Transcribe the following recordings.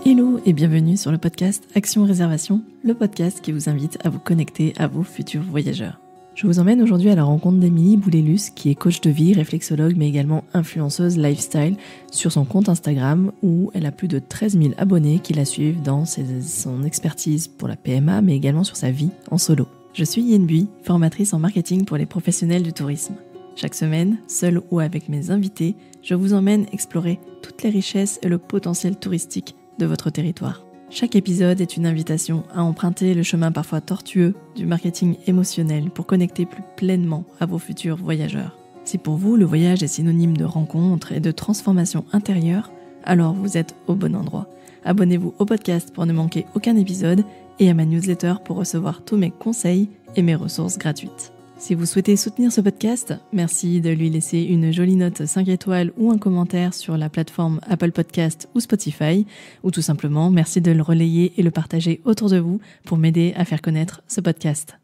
Hello et bienvenue sur le podcast Action Réservation, le podcast qui vous invite à vous connecter à vos futurs voyageurs. Je vous emmène aujourd'hui à la rencontre d'Émilie Boulélus, qui est coach de vie, réflexologue, mais également influenceuse lifestyle sur son compte Instagram où elle a plus de 13 000 abonnés qui la suivent dans son expertise pour la PMA, mais également sur sa vie en solo. Je suis Yen Bui, formatrice en marketing pour les professionnels du tourisme. Chaque semaine, seule ou avec mes invités, je vous emmène explorer toutes les richesses et le potentiel touristique de votre territoire. Chaque épisode est une invitation à emprunter le chemin parfois tortueux du marketing émotionnel pour connecter plus pleinement à vos futurs voyageurs. Si pour vous, le voyage est synonyme de rencontre et de transformation intérieure, alors vous êtes au bon endroit. Abonnez-vous au podcast pour ne manquer aucun épisode et à ma newsletter pour recevoir tous mes conseils et mes ressources gratuites. Si vous souhaitez soutenir ce podcast, merci de lui laisser une jolie note 5 étoiles ou un commentaire sur la plateforme Apple Podcast ou Spotify, ou tout simplement merci de le relayer et le partager autour de vous pour m'aider à faire connaître ce podcast.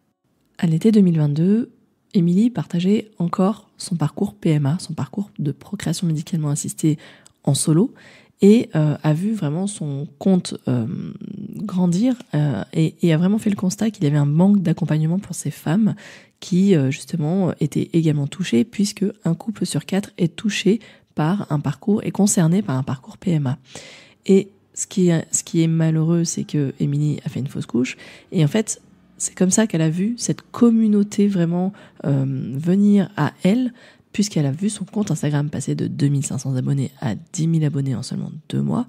À l'été 2022, Émilie partageait encore son parcours PMA, son parcours de procréation médicalement assistée en solo, et a vu vraiment son compte grandir et a vraiment fait le constat qu'il y avait un manque d'accompagnement pour ces femmes qui justement étaient également touchées, puisque un couple sur 4 est touché par un parcours, est concerné par un parcours PMA. Et ce qui est malheureux, c'est que Émilie a fait une fausse couche, et en fait c'est comme ça qu'elle a vu cette communauté vraiment venir à elle, puisqu'elle a vu son compte Instagram passer de 2500 abonnés à 10 000 abonnés en seulement 2 mois.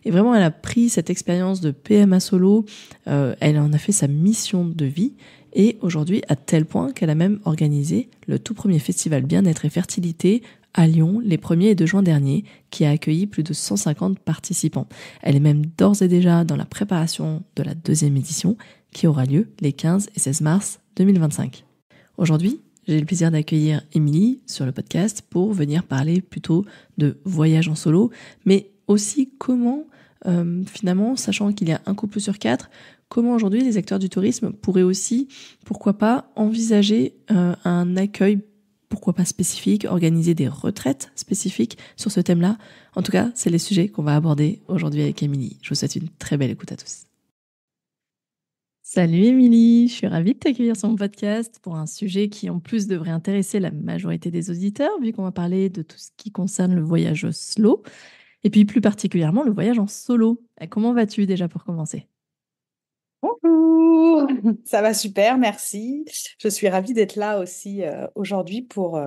Et vraiment, elle a pris cette expérience de PMA solo, elle en a fait sa mission de vie, et aujourd'hui, à tel point qu'elle a même organisé le tout premier festival Bien-être et Fertilité à Lyon, les 1er et 2 juin derniers, qui a accueilli plus de 150 participants. Elle est même d'ores et déjà dans la préparation de la 2e édition, qui aura lieu les 15 et 16 mars 2025. Aujourd'hui, j'ai le plaisir d'accueillir Émilie sur le podcast pour venir parler plutôt de voyage en solo, mais aussi comment, finalement, sachant qu'il y a un couple sur 4, comment aujourd'hui les acteurs du tourisme pourraient aussi, pourquoi pas, envisager un accueil, pourquoi pas spécifique, organiser des retraites spécifiques sur ce thème-là. En tout cas, c'est les sujets qu'on va aborder aujourd'hui avec Émilie. Je vous souhaite une très belle écoute à tous. Salut Émilie, je suis ravie de t'accueillir sur mon podcast pour un sujet qui en plus devrait intéresser la majorité des auditeurs, vu qu'on va parler de tout ce qui concerne le voyage slow, et puis plus particulièrement le voyage en solo. Comment vas-tu déjà pour commencer ? Bonjour, ça va super, merci. Je suis ravie d'être là aussi aujourd'hui pour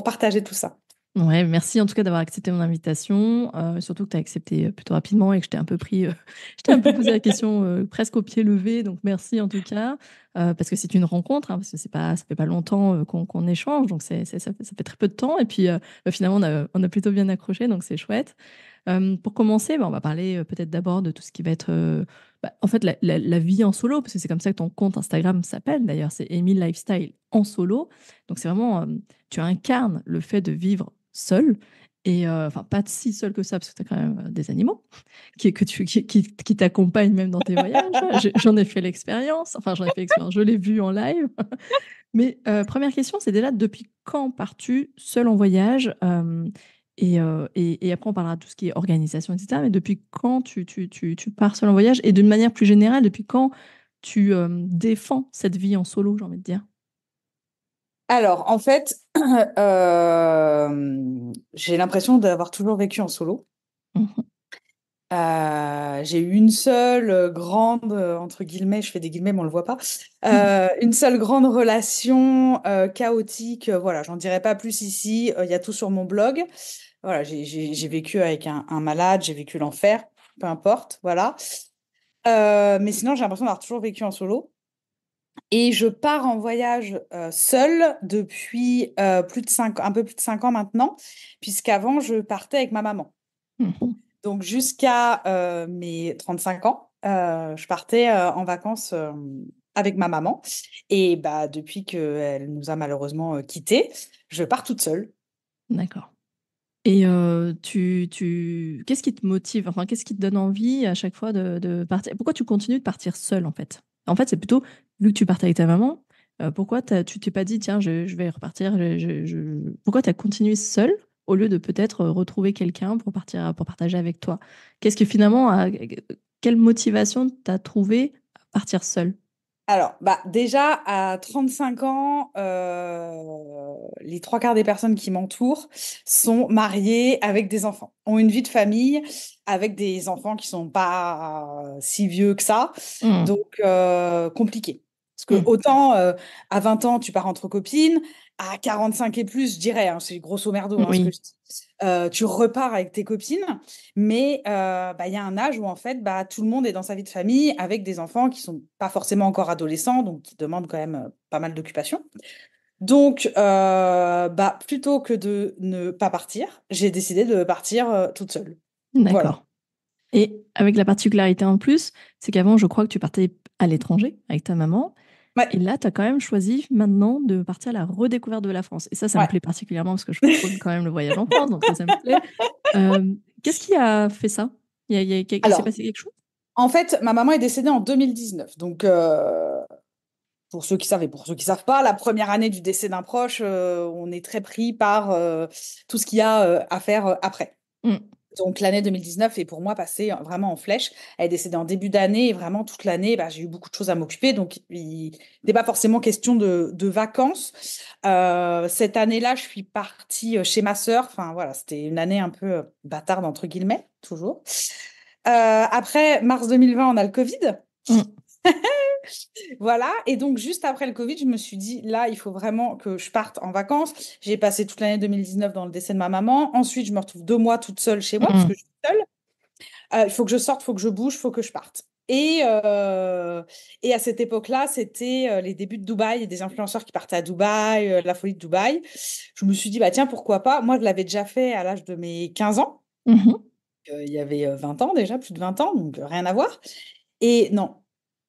partager tout ça. Ouais, merci en tout cas d'avoir accepté mon invitation, surtout que tu as accepté plutôt rapidement et que je t'ai un peu posé la question presque au pied levé, donc merci en tout cas, parce que c'est une rencontre, hein, parce que ça fait pas longtemps qu'on échange, donc ça fait très peu de temps, et puis finalement on a plutôt bien accroché, donc c'est chouette. Pour commencer, on va parler peut-être d'abord de tout ce qui va être en fait la vie en solo, parce que c'est comme ça que ton compte Instagram s'appelle d'ailleurs, c'est Amy Lifestyle en solo. Donc c'est vraiment, tu incarnes le fait de vivre seul, et enfin pas si seul que ça, parce que tu as quand même des animaux qui t'accompagnent même dans tes voyages. J'en ai fait l'expérience, je l'ai vu en live. Mais première question, c'est déjà depuis quand pars-tu seul en voyage, et après, on parlera de tout ce qui est organisation, etc. Mais depuis quand tu pars seul en voyage? Et d'une manière plus générale, depuis quand tu défends cette vie en solo, j'ai envie de dire? Alors, en fait, j'ai l'impression d'avoir toujours vécu en solo. Mhm. J'ai eu une seule grande, entre guillemets, je fais des guillemets, mais on ne le voit pas, une seule grande relation chaotique. Voilà, j'en dirai pas plus ici. Il y a tout sur mon blog. Voilà, j'ai vécu avec un malade, j'ai vécu l'enfer, peu importe, voilà. Mais sinon, j'ai l'impression d'avoir toujours vécu en solo. Et je pars en voyage seule depuis un peu plus de 5 ans maintenant, puisqu'avant, je partais avec ma maman. Mhm. Donc, jusqu'à mes 35 ans, je partais en vacances avec ma maman. Et bah, depuis qu'elle nous a malheureusement quittés, je pars toute seule. D'accord. Et qu'est-ce qui te motive, enfin, qu'est-ce qui te donne envie à chaque fois de partir? Pourquoi tu continues de partir seule, en fait? En fait, c'est plutôt, vu que tu partais avec ta maman, pourquoi tu t'es pas dit, tiens, je vais repartir, pourquoi tu as continué seule au lieu de peut-être retrouver quelqu'un pour partager avec toi. Qu'est-ce que finalement, quelle motivation t'as trouvé à partir seule? Alors, déjà, à 35 ans, les trois quarts des personnes qui m'entourent sont mariées avec des enfants, ont une vie de famille avec des enfants qui sont pas si vieux que ça, Mmh. donc compliqué. Parce que Mmh. autant à 20 ans, tu pars entre copines, à 45 et plus, je dirais, hein, c'est grosso merdo ce que Oui, je dis, tu repars avec tes copines, mais il y a un âge où en fait, tout le monde est dans sa vie de famille avec des enfants qui sont pas forcément encore adolescents, donc qui demandent quand même pas mal d'occupation. Donc, plutôt que de ne pas partir, j'ai décidé de partir toute seule. Voilà. d'accord. Et avec la particularité en plus, c'est qu'avant, je crois que tu partais à l'étranger avec ta maman. Et Ouais, là, tu as quand même choisi maintenant de partir à la redécouverte de la France. Et ça me ouais. plaît particulièrement parce que je prône quand même le voyage en France, donc ça me plaît. Qu'est-ce qui a fait ça? Il s'est Alors, passé quelque chose? en fait, ma maman est décédée en 2019. Donc, pour ceux qui savent et pour ceux qui savent pas, la première année du décès d'un proche, on est très pris par tout ce qu'il y a à faire après. Mm. Donc l'année 2019 est pour moi passée vraiment en flèche. Elle est décédée en début d'année et vraiment toute l'année, j'ai eu beaucoup de choses à m'occuper. Donc il n'était pas forcément question de vacances. Cette année-là, je suis partie chez ma sœur. Enfin voilà, c'était une année un peu bâtarde entre guillemets, toujours. Après mars 2020, on a le Covid. Mm. Voilà, et donc juste après le Covid, je me suis dit, là, il faut vraiment que je parte en vacances. J'ai passé toute l'année 2019 dans le décès de ma maman. Ensuite, je me retrouve 2 mois toute seule chez moi, parce que Mm. je suis seule. Il faut que je sorte, il faut que je bouge, il faut que je parte. Et à cette époque-là, c'était les débuts de Dubaï, et des influenceurs qui partaient à Dubaï, la folie de Dubaï. Je me suis dit, tiens, pourquoi pas? Moi, je l'avais déjà fait à l'âge de mes 15 ans. Mhm. Il y avait 20 ans déjà, plus de 20 ans, donc rien à voir. Et non,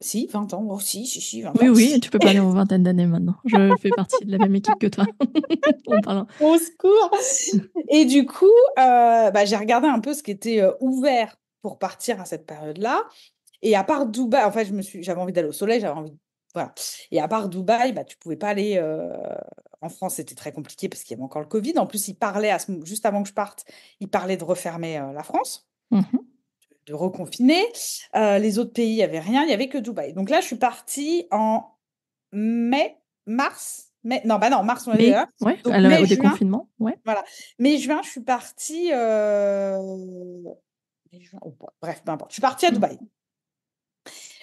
si, 20 ans, oh, si, 20 Oui, ans. oui, tu peux parler en vingtaine d'années maintenant. Je fais partie de la même équipe que toi. En parlant. Au secours. Et du coup, j'ai regardé un peu ce qui était ouvert pour partir à cette période-là. Et à part Dubaï, en fait, j'avais envie d'aller au soleil, j'avais envie. Voilà. Et à part Dubaï, tu pouvais pas aller. En France, c'était très compliqué parce qu'il y avait encore le Covid. En plus, ils parlaient, juste avant que je parte, ils parlaient de refermer la France, Mhm. de reconfiner. Les autres pays, il n'y avait rien, il n'y avait que Dubaï. Donc là, je suis partie en mai, mars. Non, non, mars, on était Mais, là. ouais, Donc mai, au juin. déconfinement, ouais. Voilà. Mai, juin, je suis partie. Mai, juin, bref, peu importe. Je suis partie à Mm. Dubaï.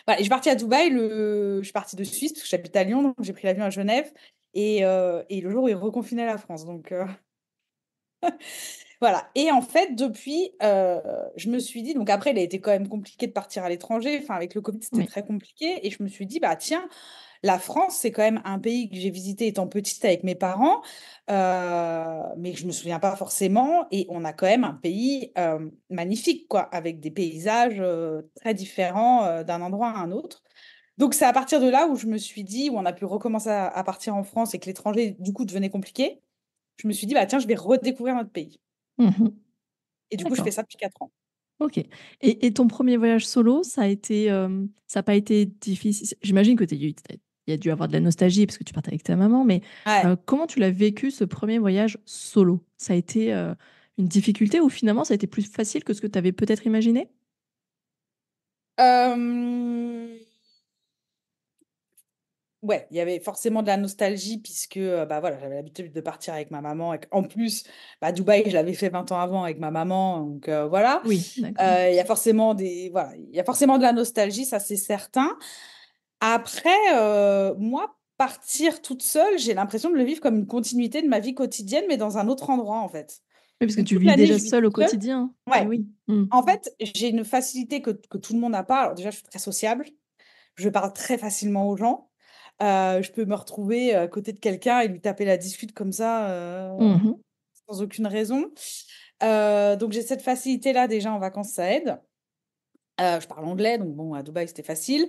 Voilà, et je suis partie à Dubaï. Je suis partie de Suisse parce que j'habite à Lyon, donc j'ai pris l'avion à Genève. Et le jour où ils reconfinaient la France. Donc voilà. Et en fait, depuis, je me suis dit, donc après, il a été quand même compliqué de partir à l'étranger. Enfin, avec le Covid, c'était Oui. très compliqué. Et je me suis dit, tiens, la France, c'est quand même un pays que j'ai visité étant petite avec mes parents, mais que je ne me souviens pas forcément. Et on a quand même un pays magnifique, quoi, avec des paysages très différents d'un endroit à un autre. Donc, c'est à partir de là où je me suis dit, où on a pu recommencer à partir en France et que l'étranger, du coup, devenait compliqué. Je me suis dit, tiens, je vais redécouvrir notre pays. Mhm. Et du coup, je fais D'accord. ça depuis 4 ans. Ok. Et ton premier voyage solo, ça n'a pas été difficile. J'imagine que il y a dû avoir de la nostalgie parce que tu partais avec ta maman, mais Ouais. comment tu l'as vécu ce premier voyage solo? Ça a été une difficulté ou finalement ça a été plus facile que ce que tu avais peut-être imaginé? Euh, Ouais, il y avait forcément de la nostalgie puisque voilà, j'avais l'habitude de partir avec ma maman. En plus, Dubaï, je l'avais fait 20 ans avant avec ma maman. Donc voilà. Oui, d'accord. Il y a forcément il y a forcément de la nostalgie, ça c'est certain. Après, moi, partir toute seule, j'ai l'impression de le vivre comme une continuité de ma vie quotidienne, mais dans un autre endroit en fait. Oui, parce que Donc tu toute vis l'année, déjà je vis seule au toute seule. quotidien. Et Ouais. oui. Mm. En fait, j'ai une facilité que tout le monde n'a pas. Alors déjà, je suis très sociable. Je parle très facilement aux gens. Je peux me retrouver à côté de quelqu'un et lui taper la discute comme ça, Mhm. sans aucune raison. Donc j'ai cette facilité-là déjà en vacances, ça aide. Je parle anglais, donc bon, à Dubaï, c'était facile.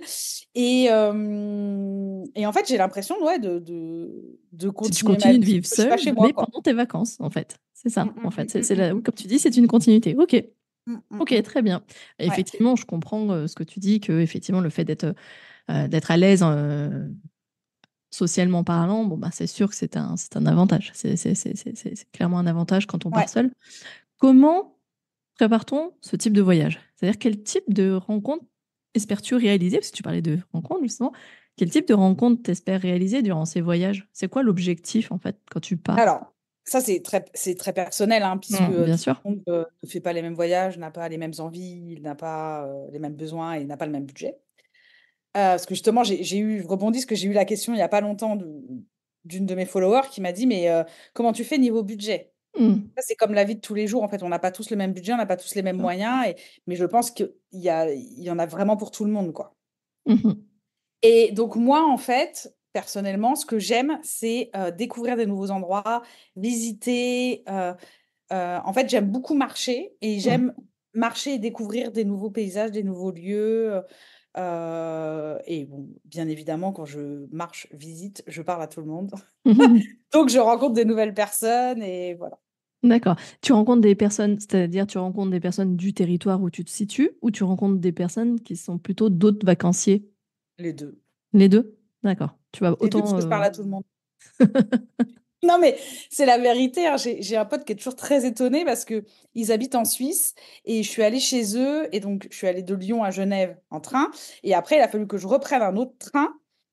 Et en fait, j'ai l'impression, ouais, de Si tu continuer ma continues vie, de vivre que je suis pas seule, chez moi, mais quoi. pendant tes vacances, en fait. C'est Mmh, ça, mmh, en fait. mmh, mmh, mmh, Comme tu dis, c'est une continuité. Ok. mmh, mmh, mmh, Ok, mmh. très bien. Ouais. Effectivement, je comprends ce que tu dis, que effectivement, le fait d'être à l'aise socialement parlant, bon, bah, c'est sûr que c'est un avantage. C'est clairement un avantage quand on part Ouais. seul. Comment prépare-t-on ce type de voyage? C'est-à-dire quel type de rencontre espères-tu réaliser? Parce que tu parlais de rencontres justement. Quel type de rencontre t'espères réaliser durant ces voyages? C'est quoi l'objectif en fait quand tu pars? Alors, ça, c'est très personnel, hein, puisque Bien tout sûr. le monde ne fait pas les mêmes voyages, n'a pas les mêmes envies, n'a pas les mêmes besoins et n'a pas le même budget. Parce que justement, je rebondis parce que j'ai eu la question il n'y a pas longtemps d'une de mes followers qui m'a dit, mais comment tu fais niveau budget? Mmh. Ça, c'est comme la vie de tous les jours, en fait, on n'a pas tous le même budget, on n'a pas tous les mêmes Sûr. moyens, mais je pense il y en a vraiment pour tout le monde, quoi. Mmh. Et donc moi, en fait, personnellement, ce que j'aime, c'est découvrir des nouveaux endroits, visiter. En fait, j'aime beaucoup marcher et Ouais. j'aime marcher et découvrir des nouveaux paysages, des nouveaux lieux. Et bon, bien évidemment, quand je marche, visite, je parle à tout le monde. Donc, je rencontre des nouvelles personnes et voilà, D'accord. Tu rencontres des personnes, c'est-à-dire tu rencontres des personnes du territoire où tu te situes ou tu rencontres des personnes qui sont plutôt d'autres vacanciers? les deux. Les 2. D'accord. Tu vas Les deux, parce autant, que je parle à tout le monde. Non, mais c'est la vérité, hein. J'ai un pote qui est toujours très étonné parce que ils habitent en Suisse et je suis allée chez eux et donc je suis allée de Lyon à Genève en train et après il a fallu que je reprenne un autre train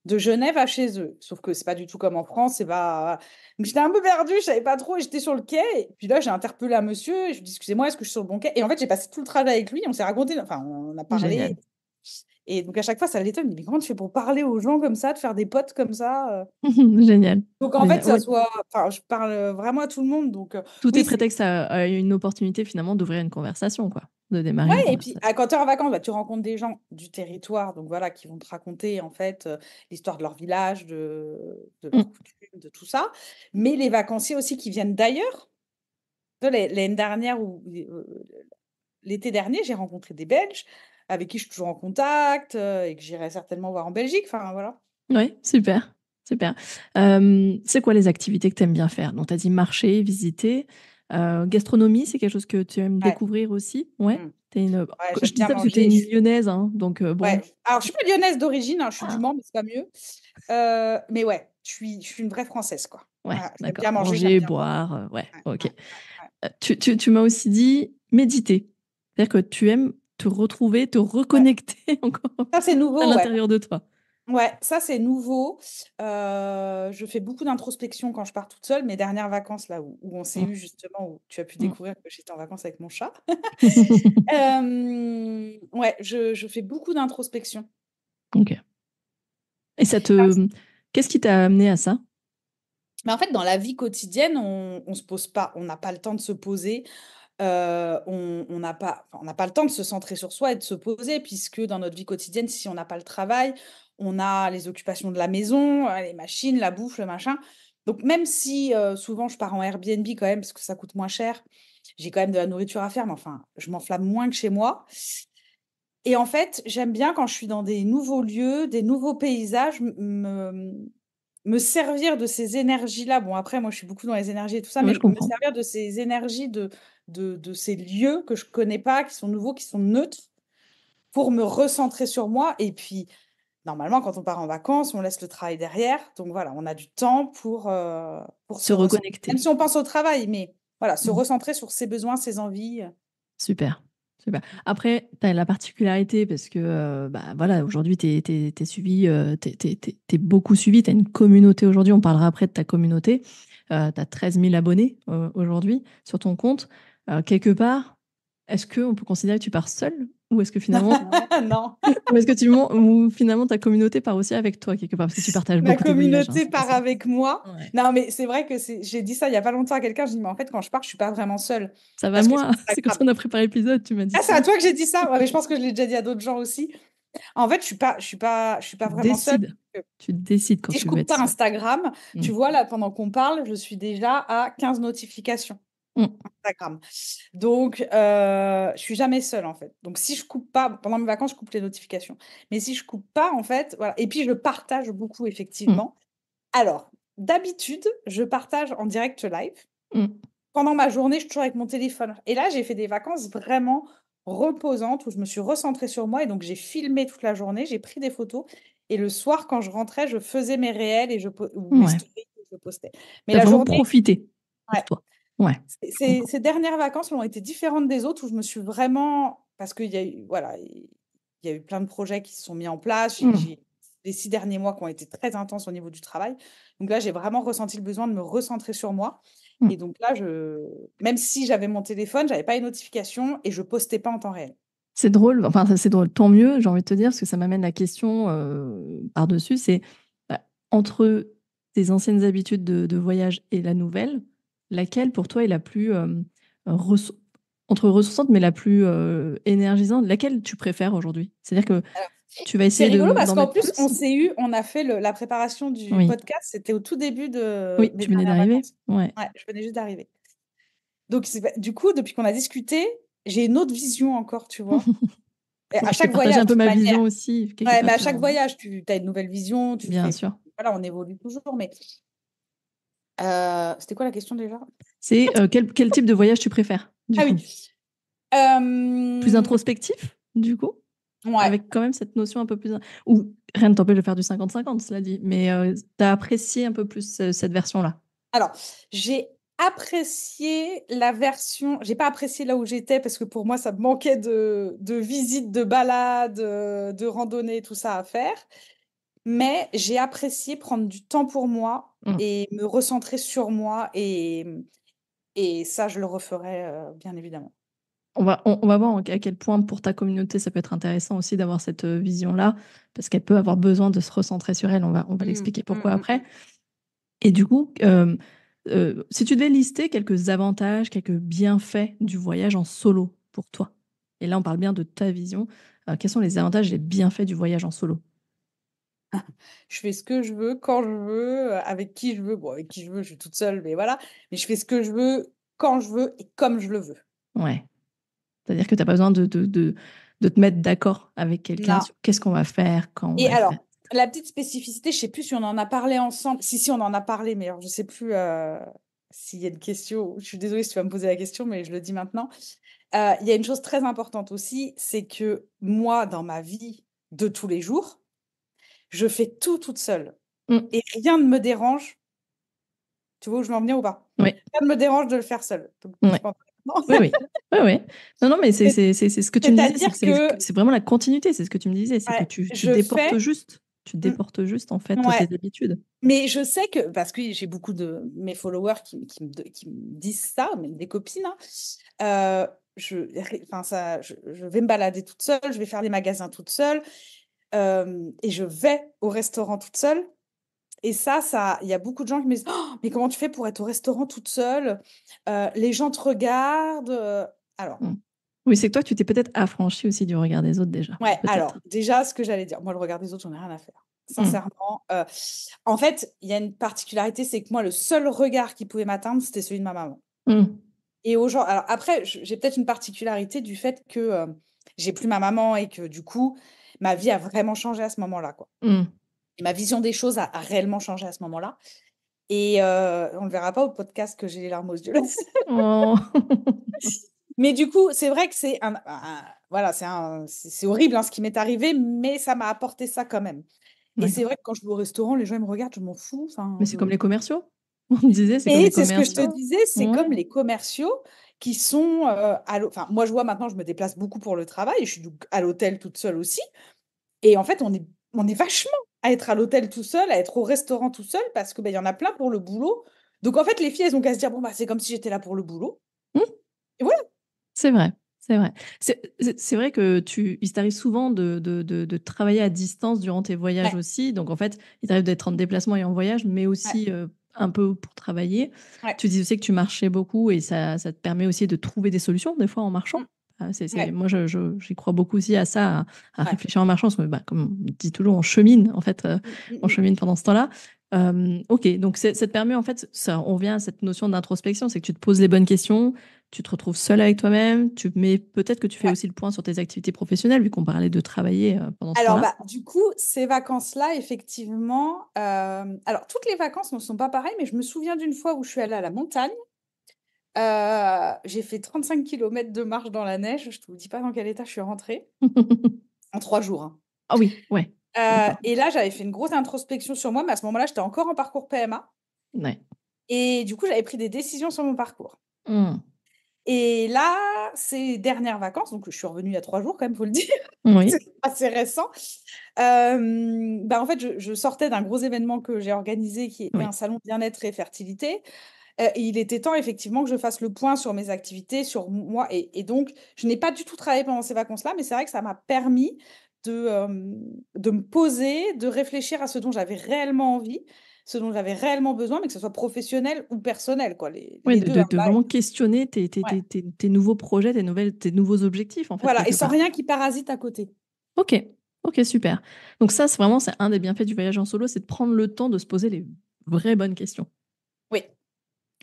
de Genève à chez eux. Sauf que c'est pas du tout comme en France, c'est pas donc j'étais un peu perdue, je savais pas trop et j'étais sur le quai et puis là j'ai interpellé un monsieur et je lui ai dit: «Excusez-moi, est-ce que je suis sur le bon quai?» Et en fait, j'ai passé tout le trajet avec lui, on s'est raconté enfin on a parlé génial. et donc à chaque fois ça l'étonne, il me dit: «Mais comment tu fais pour parler aux gens comme ça, de faire des potes comme ça?» Génial, Donc en fait, génial. ça Ouais, soit enfin, je parle, vraiment à tout le monde donc tout est oui, c'est prétexte à une opportunité finalement d'ouvrir une conversation quoi, de démarrer ouais une et puis, conversation. quand tu es en vacances, bah, tu rencontres des gens du territoire donc voilà, qui vont te raconter en fait, l'histoire de leur village, de Mmh. leurs coutumes, de tout ça. Mais les vacanciers aussi qui viennent d'ailleurs. Tu vois, l'année dernière ou l'été dernier, j'ai rencontré des Belges avec qui je suis toujours en contact, et que j'irai certainement voir en Belgique, enfin voilà. Ouais, super, super. C'est quoi les activités que tu aimes bien faire? Donc tu as dit marcher, visiter, gastronomie, c'est quelque chose que tu aimes Ouais, découvrir aussi? Ouais? mmh, Tu es une, ouais, je j'aime dis bien ça parce que tu es manger, je une suis Lyonnaise, hein, donc bon. ouais, alors je suis pas lyonnaise d'origine, hein, je suis du Ah, Mans, mais c'est pas mieux. Mais ouais, je suis une vraie Française, quoi. ouais, Voilà, j'aime bien d'accord. manger, j'aime Manger, bien boire. boire, ouais, Ouais, OK. ouais, ouais, ouais. Tu m'as aussi dit méditer. C'est-à-dire que tu aimes te retrouver, te Ouais. reconnecter encore Ça, c'est à nouveau, ouais. l'intérieur de toi. Ouais, ça, c'est nouveau. Je fais beaucoup d'introspection quand je pars toute seule. Mes dernières vacances, là, où on s'est Mmh. eu justement, où tu as pu Mmh. découvrir que j'étais en vacances avec mon chat. Ouais, je fais beaucoup d'introspection. OK. Et ça te qu'est-ce qui t'a amené à ça? Mais en fait, dans la vie quotidienne, on se pose pas on n'a pas le temps de se poser, on n'a pas enfin, on n'a pas le temps de se centrer sur soi et de se poser puisque dans notre vie quotidienne, si on n'a pas le travail, on a les occupations de la maison, les machines, la bouffe, le machin. Donc même si, souvent je pars en Airbnb quand même parce que ça coûte moins cher, j'ai quand même de la nourriture à faire, mais enfin, je m'enflamme moins que chez moi et en fait, j'aime bien quand je suis dans des nouveaux lieux, des nouveaux paysages, me servir de ces énergies-là. Bon, après, moi, je suis beaucoup dans les énergies et tout ça, Ouais, mais je me comprends. servir de ces énergies de ces lieux que je connais pas, qui sont nouveaux, qui sont neutres, pour me recentrer sur moi. Et puis, normalement, quand on part en vacances, on laisse le travail derrière. Donc voilà, on a du temps pour Se se recentrer. Même reconnecter. si on pense au travail, mais voilà, se Mmh. recentrer sur ses besoins, ses envies. Super, super. Après, tu as la particularité parce que, bah, voilà, aujourd'hui, tu es suivie, tu beaucoup suivie, tu as une communauté aujourd'hui, on parlera après de ta communauté. Tu as 13 000 abonnés, aujourd'hui sur ton compte. Quelque part, est-ce qu'on peut considérer que tu pars seule? Ou est-ce que finalement Non. ou est-ce que ou finalement ta communauté part aussi avec toi quelque part? Parce que tu partages Ma beaucoup tes voyages, hein, communauté c'est pour part ça. avec moi. Ouais. Non, mais c'est vrai que j'ai dit ça il y a pas longtemps à quelqu'un, je dis: «Mais en fait, quand je pars, je suis pas vraiment seule». Ça va Parce que moi, sur c'est comme ça Instagram on a préparé l'épisode, tu m'as dit ah, c'est ça. à toi que j'ai dit ça? Ouais, mais je pense que je l'ai déjà dit à d'autres gens aussi. En fait, je suis pas Tu vraiment seule, décides, parce que tu décides quand si je tu veux coupe être pas seule. Instagram, Mmh. tu vois, là, pendant qu'on parle, je suis déjà à 15 notifications Mmh. Instagram. Donc, je suis jamais seule, en fait. Donc si je coupe pas pendant mes vacances, je coupe les notifications. Mais si je coupe pas, en fait, voilà et puis je partage beaucoup, Mmh. effectivement. Alors, d'habitude, je partage en direct live. Mmh. Pendant ma journée, je suis toujours avec mon téléphone et là, j'ai fait des vacances vraiment reposantes où je me suis recentrée sur moi et donc j'ai filmé toute la journée, j'ai pris des photos Et le soir, quand je rentrais, je faisais mes réels ou mes Ouais. stories que je postais. Mais T'as la vraiment journée, profité pour ouais. toi. Ouais, je comprends. Ces dernières vacances ont été différentes des autres où je me suis vraiment... Parce qu'il y a eu, voilà, il y a eu plein de projets qui se sont mis en place. Mm. Les 6 derniers mois qui ont été très intenses au niveau du travail. Donc là, j'ai vraiment ressenti le besoin de me recentrer sur moi. Mm. Et donc là, même si j'avais mon téléphone, j'avais pas les notifications et je postais pas en temps réel. C'est drôle, enfin c'est drôle, tant mieux, j'ai envie de te dire, parce que ça m'amène la question par-dessus, c'est bah, entre tes anciennes habitudes de voyage et la nouvelle, laquelle pour toi est la plus entre ressourçante mais la plus énergisante, laquelle tu préfères aujourd'hui? C'est-à-dire que Alors, tu vas c'est essayer rigolo parce d'en qu'en mettre plus, plus? on a fait la préparation du Oui, podcast, c'était au tout début de oui, mes tu venais dernières d'arriver? vacances. Ouais. Ouais, je venais juste d'arriver. Donc, du coup, depuis qu'on a discuté, j'ai une autre vision encore, tu vois. Et Ouais, à je t'ai chaque partagé voyage, un de peu toute ma manière. vision aussi, quelque Ouais, part, mais à tu chaque vois. voyage, tu as une nouvelle vision, tu Bien fais. sûr. Voilà, on évolue toujours. Mais c'était quoi la question déjà? C'est quel type de voyage tu préfères, du Ah coup? oui. Plus Euh, introspectif, du coup? ouais. Avec quand même cette notion un peu plus... Ou rien ne t'empêche de faire du 50-50, cela dit, mais tu as apprécié un peu plus cette version-là. Alors, j'ai apprécié la version. J'ai pas apprécié là où j'étais parce que pour moi, ça me manquait de visites, de balades, de randonnées, tout ça à faire. Mais j'ai apprécié prendre du temps pour moi Mm. et me recentrer sur moi. Et ça, je le referai, bien évidemment. On va voir à quel point pour ta communauté ça peut être intéressant aussi d'avoir cette vision-là, parce qu'elle peut avoir besoin de se recentrer sur elle. On va Mm, l'expliquer mm, pourquoi mm, après. mm. Et du coup, si tu devais lister quelques avantages, quelques bienfaits du voyage en solo pour toi, et là on parle bien de ta vision, quels sont les avantages et les bienfaits du voyage en solo? Je fais ce que je veux, quand je veux, avec qui je veux. Bon, avec qui je veux, je suis toute seule, mais voilà. Mais je fais ce que je veux, quand je veux et comme je le veux. Ouais. C'est-à-dire que tu as pas besoin de te mettre d'accord avec quelqu'un Non. sur qu'est-ce qu'on va faire, quand on Et va le faire. alors, la petite spécificité, je sais plus si on en a parlé ensemble. Si, on en a parlé, mais alors je sais plus s'il y a une question. Je suis désolée si tu vas me poser la question, mais je le dis maintenant. Il y a une chose très importante aussi, c'est que moi, dans ma vie de tous les jours, je fais tout toute seule. Mm. Et rien ne me dérange. Tu vois où je veux en venir ou pas? Oui, Rien ne me dérange de le faire seule. Donc, tu ouais. peux en parler maintenant. Oui, oui. Ouais, ouais. Non, non, mais c'est C'est- c'est- c'est- c'est ce que tu me disais, c'est que C'est-à-dire que c'est vraiment la continuité, c'est ce que tu me disais, c'est que ouais, tu je déportes fais. juste. Tu Mm, déportes juste, en fait, tes ouais. habitudes. Mais je sais que, parce que j'ai beaucoup de mes followers qui me disent ça, même des copines, hein, enfin je vais me balader toute seule, je vais faire les magasins toute seule, et je vais au restaurant toute seule. Et il y a beaucoup de gens qui me disent, «Oh, mais comment tu fais pour être au restaurant toute seule? Les gens te regardent. Alors, Mm. Oui, c'est que toi, tu t'es peut-être affranchi aussi du regard des autres déjà. ouais, alors, Peut-être. déjà, ce que j'allais dire, moi, le regard des autres, j'en ai rien à faire. Mm. Sincèrement, en fait, il y a une particularité, c'est que moi, le seul regard qui pouvait m'atteindre, c'était celui de ma maman. Mm. Et aux gens, alors après, j'ai peut-être une particularité du fait que j'ai plus ma maman et que du coup, ma vie a vraiment changé à ce moment-là, quoi. Mm. Et ma vision des choses a réellement changé à ce moment-là. Et on le verra pas au podcast que j'ai les larmes aux yeux. Oh. Mais du coup, c'est vrai que voilà, c'est horrible hein, ce qui m'est arrivé, mais ça m'a apporté ça quand même. Et c'est D'accord. vrai que quand je vais au restaurant, les gens ils me regardent, je m'en fous. Mais Enfin, c'est comme les commerciaux. On disait, c'est comme Et les c'est ce que je te commerciaux. disais, c'est Ouais. comme les commerciaux qui sont enfin, moi, je vois maintenant, je me déplace beaucoup pour le travail, je suis donc à l'hôtel toute seule aussi. Et en fait, on est vachement à être à l'hôtel tout seul, à être au restaurant tout seul, parce que il y en a plein pour le boulot. Donc en fait, les filles, elles ont qu'à se dire, bon, bah, c'est comme si j'étais là pour le boulot. Mm. Et voilà. C'est vrai, c'est vrai. C'est vrai que il t'arrive souvent de travailler à distance durant tes voyages Ouais, aussi. Donc, en fait, il t'arrive d'être en déplacement et en voyage, mais ouais, aussi un peu pour travailler. ouais. Tu dis aussi que tu marchais beaucoup et ça te permet aussi de trouver des solutions, des fois, en Mm, marchant. ouais, Moi, j'y crois beaucoup aussi à ça, à ouais. réfléchir en marchant, parce que, bah, comme on dit toujours, on chemine, en fait, Mm, mm, on mm. chemine pendant ce temps-là. Ok, donc ça te permet, en fait, on revient à cette notion d'introspection, c'est que tu te poses les bonnes questions, tu te retrouves seul avec toi-même, mais peut-être que tu fais Ouais. aussi le point sur tes activités professionnelles, vu qu'on parlait de travailler pendant ce Alors, temps-là. bah, du coup, ces vacances-là, effectivement, alors toutes les vacances ne sont pas pareilles, mais je me souviens d'une fois où je suis allée à la montagne. J'ai fait 35 kilomètres de marche dans la neige. Je te dis pas dans quel état je suis rentrée. En 3 jours, hein. Ah oui, ouais. D'accord. Et là, j'avais fait une grosse introspection sur moi, mais à ce moment-là, j'étais encore en parcours PMA Ouais. et du coup, j'avais pris des décisions sur mon parcours. Mmh. Et là, ces dernières vacances, donc je suis revenue il y a 3 jours quand même, faut le dire, c'est Oui. assez récent. En fait, je sortais d'un gros événement que j'ai organisé qui était un Oui. salon bien-être et fertilité. Et il était temps effectivement que je fasse le point sur mes activités, sur moi. Et donc, je n'ai pas du tout travaillé pendant ces vacances-là, mais c'est vrai que ça m'a permis de me poser, de réfléchir à ce dont j'avais réellement envie, ce dont j'avais réellement besoin, mais que ce soit professionnel ou personnel, quoi, Ouais, les de deux. de Hein, de pareil. vraiment questionner Ouais. tes nouveaux projets, tes nouveaux objectifs, en fait, Voilà, et quelque sans part. rien qui parasite à côté. OK. OK, super. Donc ça, c'est un des bienfaits du voyage en solo, c'est de prendre le temps de se poser les vraies bonnes questions. Oui,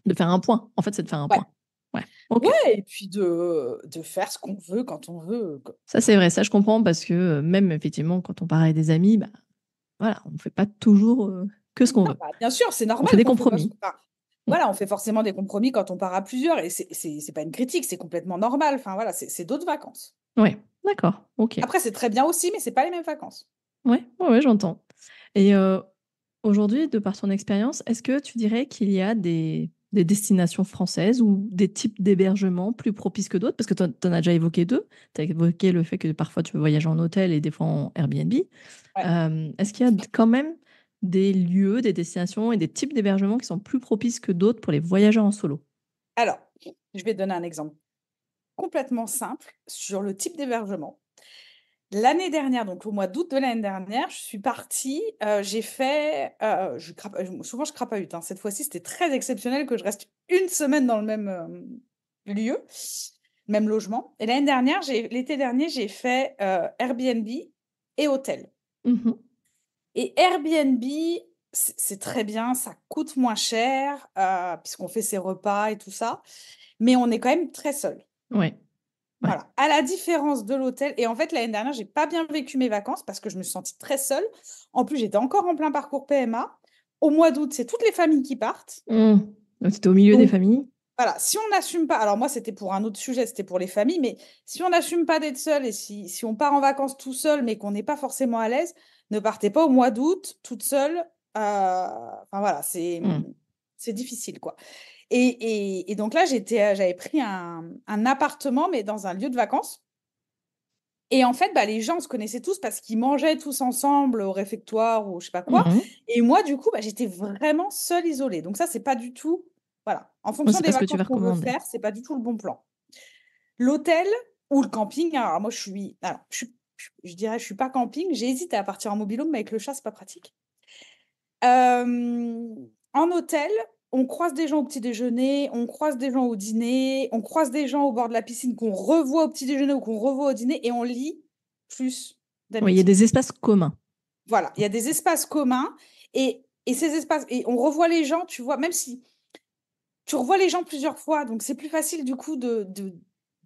De faire un point. En fait, c'est de faire un ouais. point. Ouais, OK. Ouais, et puis de faire ce qu'on veut quand on veut, quoi. Ça, c'est vrai, ça, je comprends parce que, même effectivement, quand on part avec des amis, bah, voilà, on ne fait pas toujours, que ce qu'on Non, veut. bah, bien sûr, c'est On normal fait des qu'on fait pas compromis. enfin, Mmh. voilà, on fait forcément des compromis quand on part à plusieurs et c'est pas une critique, c'est complètement normal. Enfin voilà, c'est d'autres vacances. Ouais, d'accord, OK. Après, c'est très bien aussi, mais c'est pas les mêmes vacances. Ouais, ouais, ouais, j'entends. Et aujourd'hui, de par ton expérience, est-ce que tu dirais qu'il y a des destinations françaises ou des types d'hébergements plus propices que d'autres? Parce que tu en as déjà évoqué 2. Tu as évoqué le fait que parfois tu veux voyager en hôtel et des fois en Airbnb. Ouais. Est-ce qu'il y a quand même des lieux, des destinations et des types d'hébergements qui sont plus propices que d'autres pour les voyageurs en solo? Alors, je vais te donner un exemple complètement simple sur le type d'hébergement. L'année dernière, donc au mois d'août de l'année dernière, je suis partie, j'ai fait, souvent je crapahute, hein. Cette fois-ci, c'était très exceptionnel que je reste une semaine dans le même, lieu, même logement. Et l'été dernier, j'ai fait, Airbnb et hôtel. Mmh. Et Airbnb, c'est très bien, ça coûte moins cher, puisqu'on fait ses repas et tout ça, mais on est quand même très seul. Ouais, ouais. Voilà, à la différence de l'hôtel. Et en fait, l'année dernière, j'ai pas bien vécu mes vacances parce que je me suis sentie très seule. En plus, j'étais encore en plein parcours PMA. Au mois d'août, c'est toutes les familles qui partent. Mmh. Donc tu étais au milieu des Donc familles? voilà, si on n'assume pas, alors moi, c'était pour un autre sujet, c'était pour les familles, mais si on n'assume pas d'être seul et si on part en vacances tout seul, mais qu'on n'est pas forcément à l'aise, ne partez pas au mois d'août toute seule. Enfin voilà, Mmh. c'est difficile, quoi. Et donc là, j'avais pris un appartement, mais dans un lieu de vacances. Et en fait, bah, les gens se connaissaient tous parce qu'ils mangeaient tous ensemble au réfectoire ou je sais pas quoi. Mmh. Et moi, du coup, bah, j'étais vraiment seule, isolée. Donc ça, c'est pas du tout, voilà, en Ouais, fonction c'est des pas ce que tu vacances vas qu'on veut recommander. faire, c'est pas du tout le bon plan. L'hôtel ou le camping, alors moi, je dirais, je suis pas camping. J'ai hésité à partir en mobil-home, mais avec le chat, c'est pas pratique. En hôtel, on croise des gens au petit déjeuner, on croise des gens au dîner, on croise des gens au bord de la piscine qu'on revoit au petit déjeuner ou qu'on revoit au dîner et on lit plus Oui, il y a d'habitude. des espaces communs. Voilà, il y a des espaces communs et ces espaces et on revoit les gens, tu vois? Même si tu revois les gens plusieurs fois, donc c'est plus facile du coup de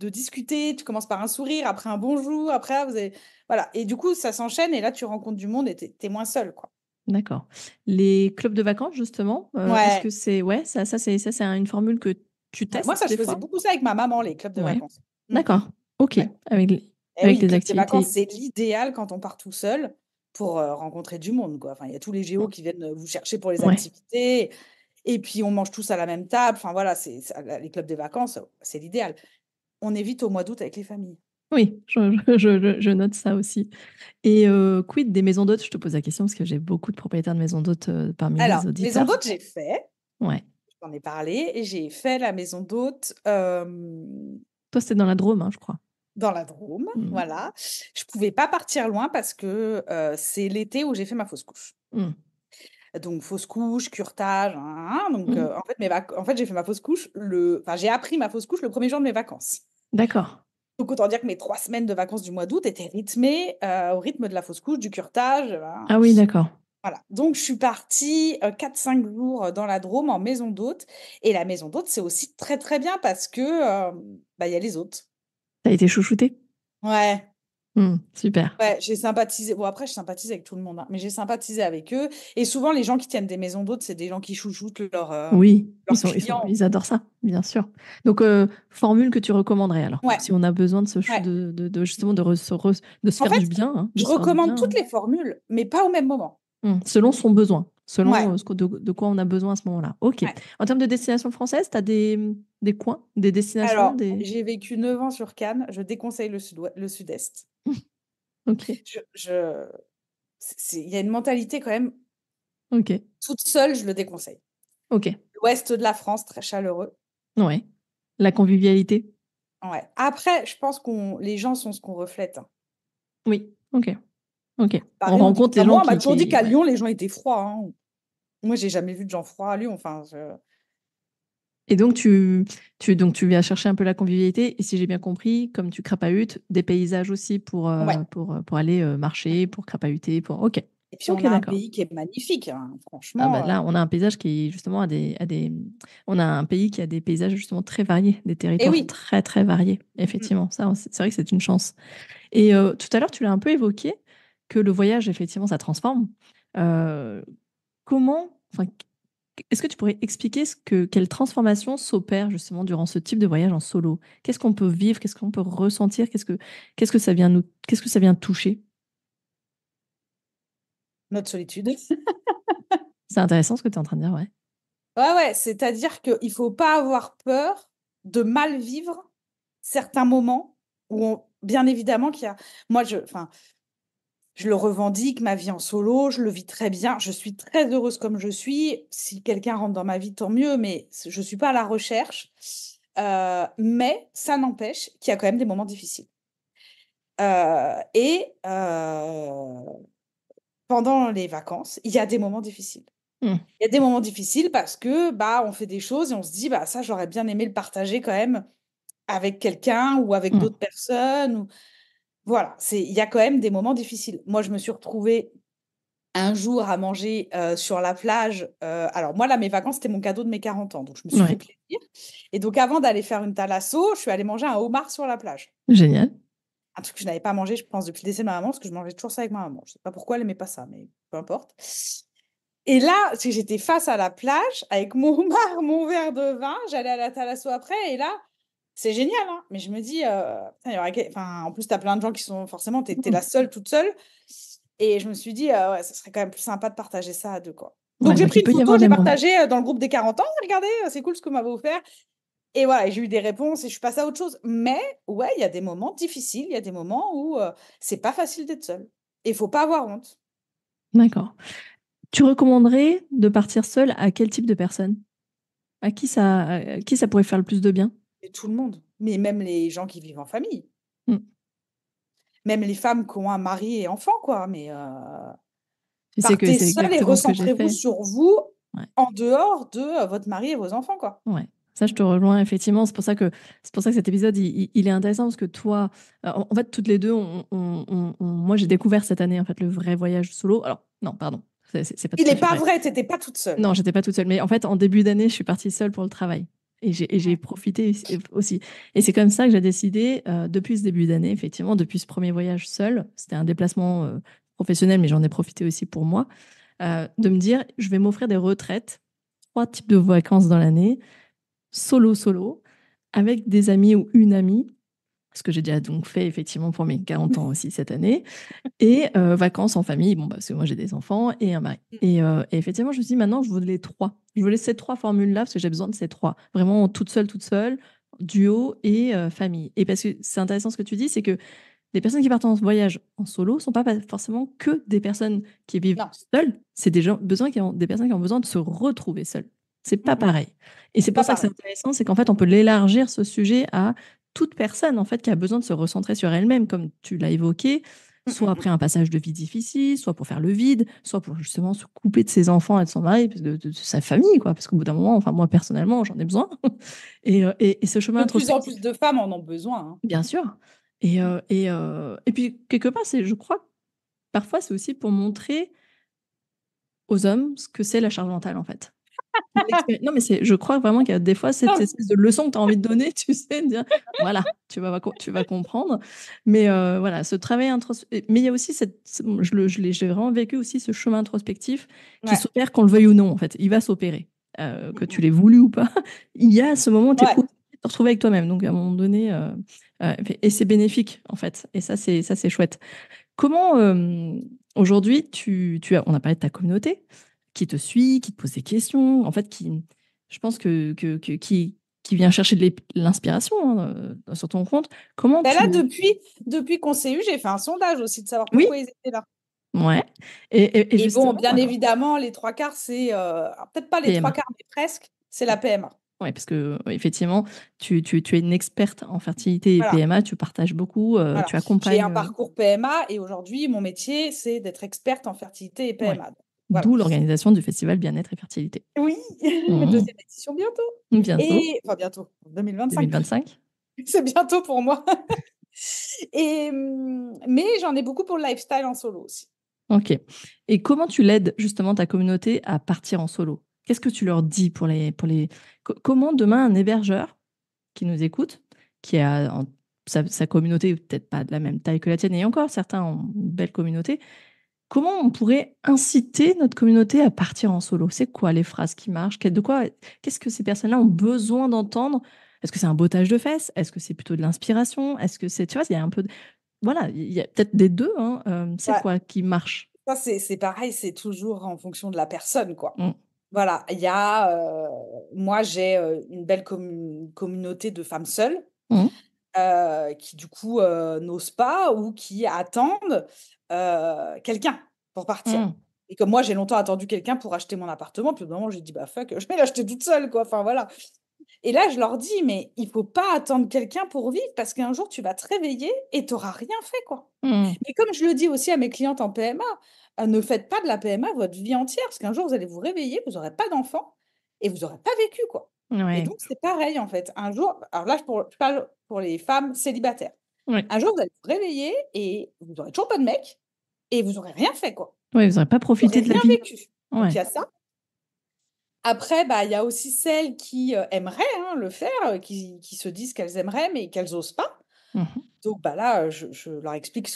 discuter. Tu commences par un sourire, après un bonjour, après ah, vous avez voilà et du coup ça s'enchaîne et là tu rencontres du monde et tu es moins seul, quoi. D'accord. Les clubs de vacances justement, est-ce Ouais. que c'est ouais, c'est une formule que tu Ouais, moi testes ça je des faisais fois? beaucoup ça avec ma maman, les clubs de Ouais. vacances. Mmh mh. D'accord. OK. Ouais. Et Avec oui, les club de vacances, activités c'est l'idéal quand on part tout seul pour, rencontrer du monde, quoi. Enfin, il y a tous les géos qui viennent, vous chercher pour les ouais. activités et puis on mange tous à la même table. Enfin voilà, c'est ça les clubs de vacances, c'est l'idéal. On évite au mois d'août avec les familles. Oui, je note ça aussi et quid des maisons d'hôtes? Je te pose la question parce que j'ai beaucoup de propriétaires de maisons d'hôtes, parmi Alors, les maison auditeurs. d'hôte, j'ai fait, Ouais. j'en ai parlé et j'ai fait la maison d'hôte, Toi, c'était dans la Drôme, hein, je crois? dans la Drôme, Mmh. voilà. Je pouvais pas partir loin parce que, c'est l'été où j'ai fait ma fausse couche. Mmh. Donc fausse couche, curetage, donc Mmh. en fait, j'ai fait ma fausse couche j'ai appris ma fausse couche le 1er jour de mes vacances. D'accord. Donc autant dire que mes 3 semaines de vacances du mois d'août étaient rythmées, au rythme de la fausse couche, du curetage, Ah oui, d'accord. voilà. Donc je suis partie, 4-5 jours, dans la Drôme en maison d'hôte et la maison d'hôte, c'est aussi très, très bien parce que, il y a les hôtes. Tu as été chouchoutée? Ouais. Super. Ouais, j'ai sympathisé. Bon, après, je sympathise avec tout le monde, hein, mais j'ai sympathisé avec eux. Et souvent, les gens qui tiennent des maisons d'hôtes, c'est des gens qui chouchoutent Oui, leurs clients. ils adorent ça, bien sûr. Donc, formule que tu recommanderais alors, Ouais, si on a besoin ouais. justement de se En faire fait, du bien, hein, de je se faire du recommande bien, toutes les formules, mais pas au même moment. selon son besoin, Ouais, selon de quoi on a besoin à ce moment-là. Ok. ouais. En termes de destination française, tu as des coins, des destinations, Alors, des. j'ai vécu 9 ans sur Cannes. Je déconseille le sud-est. Ok, Je... Il y a une mentalité quand même, ok, toute seule, je le déconseille. ok. L'ouest de la France, très chaleureux. Ouais. La convivialité. Ouais. Après, je pense les gens sont ce qu'on reflète, hein. Oui, ok, ok. On Paris, on dit. rencontre les Enfin, gens moi, on m'a toujours dit qu'à ouais. Lyon, les gens étaient froids, hein. Moi, j'ai jamais vu de gens froids à Lyon. Enfin, Et donc, donc, tu viens chercher un peu la convivialité. Et si j'ai bien compris, comme tu crapahutes, des paysages aussi ouais. pour aller marcher, pour crapahuter. Ok. Et puis, Ok, on a un d'accord. pays qui est magnifique, hein. Ah bah Franchement. là, on a un paysage qui, justement, on a un pays qui a des paysages, justement, très variés, des Et territoires oui. très, très variés. Mm. Effectivement, ça, c'est vrai que c'est une chance. Et tout à l'heure, tu l'as un peu évoqué, que le voyage, effectivement, ça transforme. Euh, enfin, est-ce que tu pourrais expliquer quelle transformation s'opère justement durant ce type de voyage en solo? Qu'est-ce qu'on peut vivre? Qu'est-ce qu'on peut ressentir? Qu'est-ce que ça vient qu'est-ce que ça vient toucher? Notre solitude. C'est intéressant ce que tu es en train de dire, ouais. Ouais, ouais. C'est-à-dire qu'il ne faut pas avoir peur de mal vivre certains moments bien évidemment, qu'il y a. Moi, enfin, je le revendique, ma vie en solo, je le vis très bien. Je suis très heureuse comme je suis. Si quelqu'un rentre dans ma vie, tant mieux, mais je ne suis pas à la recherche. Mais ça n'empêche qu'il y a quand même des moments difficiles. Et pendant les vacances, il y a des moments difficiles. Hmm. Il y a des moments difficiles parce que bah, on fait des choses et on se dit, bah, ça, j'aurais bien aimé le partager quand même avec quelqu'un ou avec Hmm. d'autres personnes. Voilà, il y a quand même des moments difficiles. Moi, je me suis retrouvée un jour à manger sur la plage. Alors moi, là, mes vacances, c'était mon cadeau de mes 40 ans. Donc, je me suis fait Ouais, plaisir. Et donc, avant d'aller faire une thalasso, je suis allée manger un homard sur la plage. génial. Un truc que je n'avais pas mangé, je pense, depuis le décès de ma maman, parce que je mangeais toujours ça avec ma maman. Je ne sais pas pourquoi elle n'aimait pas ça, mais peu importe. Et là, j'étais face à la plage avec mon homard, mon verre de vin. J'allais à la thalasso après. Et là, c'est génial, hein. Mais je me dis, putain, enfin, en plus, tu as plein de gens qui sont forcément, tu es Hmm. la seule, toute seule. Et je me suis dit, ouais, ça serait quand même plus sympa de partager ça à deux, quoi. Donc, Ouais, j'ai donc pris il une peut y photo, avoir je l'ai des moments. partagée dans le groupe des 40 ans. Regardez, c'est cool ce que m'avait offert. Et voilà, et j'ai eu des réponses et je suis passée à autre chose. Mais ouais, il y a des moments difficiles, il y a des moments où c'est pas facile d'être seule. Et il faut pas avoir honte. D'accord. Tu recommanderais de partir seul à quel type de personne? À qui ça pourrait faire le plus de bien? Et tout le monde. Mais même les gens qui vivent en famille. Hmm. Même les femmes qui ont un mari et enfants, quoi. Mais Tu sais que partez c'est seul et exactement ce que j'ai recentrez-vous fait. sur vous Ouais. en dehors de votre mari et vos enfants, quoi. Ouais, ça je te rejoins effectivement. C'est pour ça que cet épisode il est intéressant parce que toi, en fait toutes les deux, moi j'ai découvert cette année en fait le vrai voyage solo. Alors non, pardon, c'est pas Il tout à n'est fait pas vrai. vrai, t'étais pas toute seule. Non, j'étais pas toute seule, mais en fait en début d'année je suis partie seule pour le travail et j'ai Ouais. profité aussi. Et c'est comme ça que j'ai décidé depuis ce début d'année, effectivement, depuis ce premier voyage seul, c'était un déplacement professionnel, mais j'en ai profité aussi pour moi, de me dire je vais m'offrir des retraites, trois types de vacances dans l'année solo, avec des amis ou une amie, ce que j'ai déjà donc fait effectivement pour mes 40 ans aussi cette année, et vacances en famille, bon, bah, parce que moi j'ai des enfants et un mari. Et effectivement, je me suis dit maintenant, je veux les trois. Je veux ces trois formules-là parce que j'ai besoin de ces trois. Vraiment toute seule, duo et famille. Et parce que c'est intéressant ce que tu dis, c'est que les personnes qui partent en voyage en solo ne sont pas forcément que des personnes qui vivent Non. seules, c'est des personnes qui ont besoin de se retrouver seules. C'est pas Mm, mm. pareil. Et c'est C'est pour pas ça que c'est pareil. intéressant, c'est qu'en fait, on peut l'élargir ce sujet à toute personne en fait qui a besoin de se recentrer sur elle-même, comme tu l'as évoqué, Mm, soit mm. après un passage de vie difficile, soit pour faire le vide, soit pour justement se couper de ses enfants et de son mari, de sa famille, quoi. Parce qu'au bout d'un moment, enfin moi personnellement, j'en ai besoin. Et ce chemin De plus en introspectif, plus de femmes en ont besoin, hein. bien sûr. Et puis, quelque part, je crois, parfois, c'est aussi pour montrer aux hommes ce que c'est la charge mentale, en fait. Non, mais je crois vraiment qu'il y a des fois cette espèce de leçon que tu as envie de donner, tu sais, de dire, voilà, tu vas comprendre. Mais voilà, ce travail introspectif. Mais il y a aussi j'ai vraiment vécu aussi ce chemin introspectif qui Ouais. s'opère qu'on le veuille ou non, en fait. Il va s'opérer. Que tu l'aies voulu ou pas. Il y a ce moment où tu es Ouais. obligé de te retrouver avec toi-même. Donc, à un moment donné, et c'est bénéfique, en fait. Et ça, c'est chouette. Comment, aujourd'hui, on a parlé de ta communauté qui te suit, qui te pose des questions, en fait, je pense qui vient chercher de l'inspiration, hein, sur ton compte. Comment Ben là, tu... depuis qu'on s'est eu, j'ai fait un sondage aussi de savoir Oui, pourquoi ils étaient là. ouais. Et Et bon, justement, bien alors, évidemment, les trois quarts, c'est peut-être pas les trois PMA. quarts, mais presque, c'est la PMA. Oui, parce que effectivement, tu es une experte en fertilité et Voilà. PMA, tu partages beaucoup, Voilà. tu J'ai un accompagnes. parcours PMA et aujourd'hui, mon métier, c'est d'être experte en fertilité et Ouais. PMA. Donc, voilà. D'où l'organisation du festival Bien-être et Fertilité. Oui, Mmh. deuxième édition bientôt. Bientôt, Et enfin bientôt, 2025. 2025. C'est bientôt pour moi. Mais j'en ai beaucoup pour le lifestyle en solo aussi. Ok. Et comment tu l'aides justement ta communauté à partir en solo? Qu'est-ce que tu leur dis comment demain un hébergeur qui nous écoute, qui a sa communauté peut-être pas de la même taille que la tienne, et encore certains ont une belle communauté, comment on pourrait inciter notre communauté à partir en solo? C'est quoi les phrases qui marchent? Qu'est-ce que ces personnes-là ont besoin d'entendre? Est-ce que c'est un bottage de fesses? Est-ce que c'est plutôt de l'inspiration? Est-ce que c'est, tu vois, il y a un peu voilà, il y a peut-être des deux, hein. C'est Ouais. quoi qui marche? Ça, c'est pareil, c'est toujours en fonction de la personne, quoi. Mm. Voilà, moi, j'ai une belle communauté de femmes seules Mm. qui, du coup, n'osent pas ou qui attendent quelqu'un pour partir. Mm. Et comme moi, j'ai longtemps attendu quelqu'un pour acheter mon appartement, puis au bout d'un moment, j'ai dit, bah fuck, je vais l'acheter toute seule, quoi. Enfin, voilà. Et là, je leur dis, mais il faut pas attendre quelqu'un pour vivre parce qu'un jour, tu vas te réveiller et tu n'auras rien fait, quoi. Mm. Et comme je le dis aussi à mes clientes en PMA, ne faites pas de la PMA votre vie entière, parce qu'un jour, vous allez vous réveiller, vous n'aurez pas d'enfant et vous n'aurez pas vécu, quoi. Et Ouais. donc, c'est pareil, en fait. Un jour, alors là, je parle pour les femmes célibataires. Ouais. Un jour, vous allez vous réveiller et vous n'aurez toujours pas de mec et vous n'aurez rien fait, quoi. Ouais, vous n'aurez pas Vous n'aurez profité de la rien vie. vécu. Donc, il Ouais. y a ça. Après, bah, il y a aussi celles qui aimeraient le faire, qui se disent qu'elles aimeraient, mais qu'elles n'osent pas. Mhm. Donc, bah là, je leur explique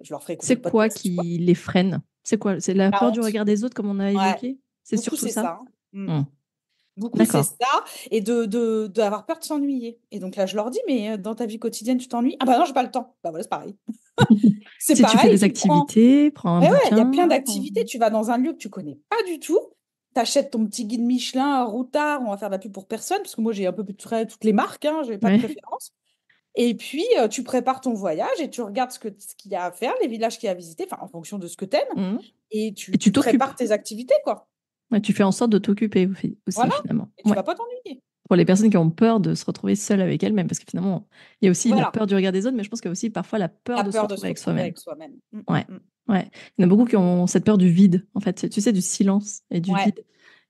je leur ferai écouter le C'est quoi podcast, quoi. qui les freine? C'est quoi? C'est la La peur du honte. regard des autres, comme on a Ouais, évoqué? C'est beaucoup, surtout c'est ça? ça. Hein. Mm. Mm. Beaucoup, c'est D'accord. ça. Et d'avoir peur de s'ennuyer. Et donc là, je leur dis, mais dans ta vie quotidienne, tu t'ennuies? Ah bah non, j'ai pas le temps. Bah voilà, c'est pareil. C'est Si tu fais pareil, des tu prends. activités, prends un Ouais, ouais, il y a bouquin. plein d'activités. Tu vas dans un lieu que tu connais pas du tout. Tu achètes ton petit guide Michelin, Routard, on va faire de la pub pour personne, parce que moi, j'ai un peu toutes les marques, hein, je n'ai pas de Ouais. préférence. Et puis, tu prépares ton voyage et tu regardes ce qu'il y a à faire, les villages qu'il y a à visiter, enfin, en fonction de ce que tu aimes. Mm. Et Et tu tu t'occupes. prépares tes activités, quoi. Ouais, tu fais en sorte de t'occuper aussi, Voilà. finalement. Et tu Ouais. vas pas t'ennuyer. Pour les personnes qui ont peur de se retrouver seules avec elles-mêmes, parce que finalement, il y a aussi la Voilà. peur du regard des autres, mais je pense qu'il y a aussi parfois la peur La de se peur de se retrouver avec retrouver soi-même. avec soi-même. Ouais, ouais. Il y en a beaucoup qui ont cette peur du vide, en fait, tu sais, du silence et du Ouais. vide.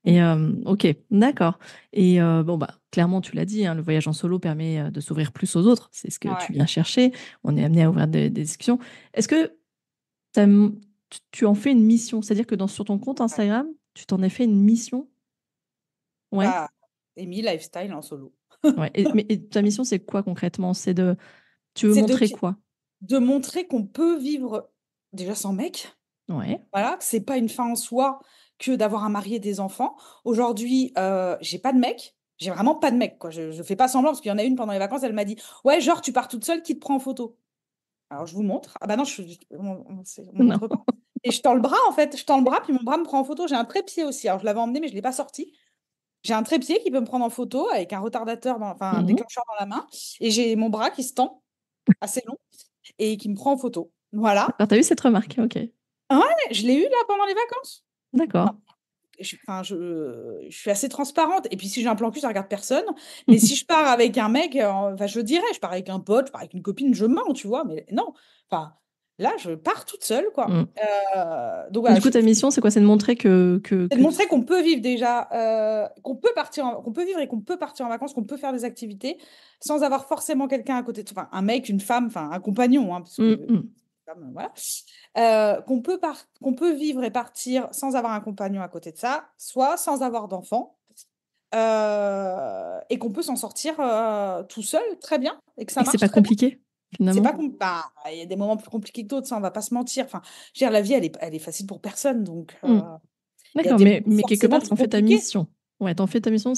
Et ok, d'accord. Et bon, bah, clairement, tu l'as dit, hein, le voyage en solo permet de s'ouvrir plus aux autres. C'est ce que Ouais. tu viens chercher. On est amené à ouvrir des discussions. Est-ce que tu en fais une mission? C'est-à-dire que sur ton compte Ouais. Instagram, tu t'en as fait une mission? Ouais. Bah, Amy Lifestyle en solo. Ouais. Et ta mission, c'est quoi concrètement? Tu veux C'est montrer quoi? de montrer qu'on peut vivre déjà sans mec. Ouais. Voilà, que c'est pas une fin en soi que d'avoir un mari et des enfants. Aujourd'hui, j'ai pas de mec. J'ai vraiment pas de mec, quoi. Je fais pas semblant parce qu'il y en a une pendant les vacances, elle m'a dit: «Ouais, genre, tu pars toute seule, qui te prend en photo?» Alors je vous montre. Ah bah non, on Non. montre pas. Et je tends le bras, en fait. Je tends le bras, puis mon bras me prend en photo. J'ai un trépied aussi. Alors je l'avais emmené, mais je l'ai pas sorti. J'ai un trépied qui peut me prendre en photo avec un retardateur, enfin un Mhm. déclencheur dans la main. Et j'ai mon bras qui se tend, assez long, et qui me prend en photo. Voilà. Alors, t'as eu cette remarque? Ok. Ouais, je l'ai eu là pendant les vacances. Non, D'accord. enfin, je suis assez transparente. Et puis, si j'ai un plan cul, ça regarde personne. Mais si je pars avec un mec, enfin, je dirais, je pars avec un pote, je pars avec une copine, je mens, tu vois. Mais non, enfin, là, je pars toute seule, quoi. Mm. Donc Et voilà, du coup, ta mission, c'est quoi? C'est de montrer c'est de montrer qu'on peut vivre déjà, qu'on peut qu'on peut vivre et qu'on peut partir en vacances, qu'on peut faire des activités sans avoir forcément quelqu'un à côté de soi. Enfin, un mec, une femme, enfin, un compagnon, hein, parce que, Mm, mm. voilà. Qu'on peut vivre et partir sans avoir un compagnon à côté de ça, soit sans avoir d'enfant, et qu'on peut s'en sortir tout seul très bien et que ça Et que c'est marche pas très bien. compliqué, C'est finalement? pas bah, il y a des moments plus compliqués que d'autres, ça, on va pas se mentir. Enfin, je veux dire, la vie, elle est facile pour personne, donc Mmh. il y a D'accord, des mais moments quelque forcément part, plus tu en fais ta compliqués. mission. Ouais, tu en fais ta mission,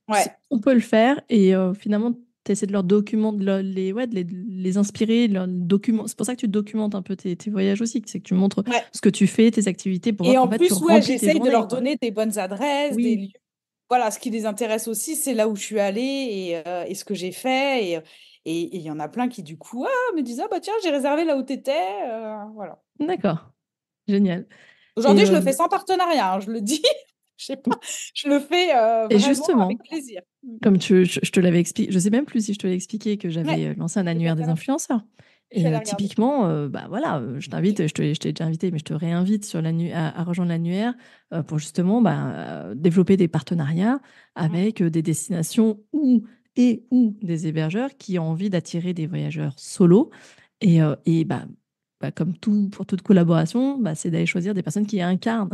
Ouais, on peut le faire et finalement, tu essaies de leur document de leur de les inspirer, de leur document c'est pour ça que tu documentes un peu tes voyages aussi, c'est que tu montres ouais. ce que tu fais, tes activités pour Et voir en qu'en fait, tu plus, ouais, remplis tes j'essaye de journées, leur quoi. donner des bonnes adresses, des Oui, lieux. Voilà, ce qui les intéresse aussi, c'est là où je suis allée et ce que j'ai fait. Et il y en a plein qui, du coup, me disent, ah bah tiens, j'ai réservé là où t'étais. Voilà. d'accord, génial et Aujourd'hui, je le fais sans partenariat, hein, je le dis. Je sais pas, je le fais et vraiment avec justement, plaisir. comme je te l'avais expliqué, je sais même plus si je te l'ai expliqué que Ouais, j'avais lancé un je vais annuaire des faire- influenceurs. je suis Et allée regarder. typiquement, bah voilà, je t'invite, je t'ai déjà invité, mais je te réinvite sur à rejoindre l'annuaire pour justement bah, développer des partenariats Mm. avec des destinations ou des hébergeurs qui ont envie d'attirer des voyageurs solo. Et bah, comme tout, pour toute collaboration, bah, c'est d'aller choisir des personnes qui incarnent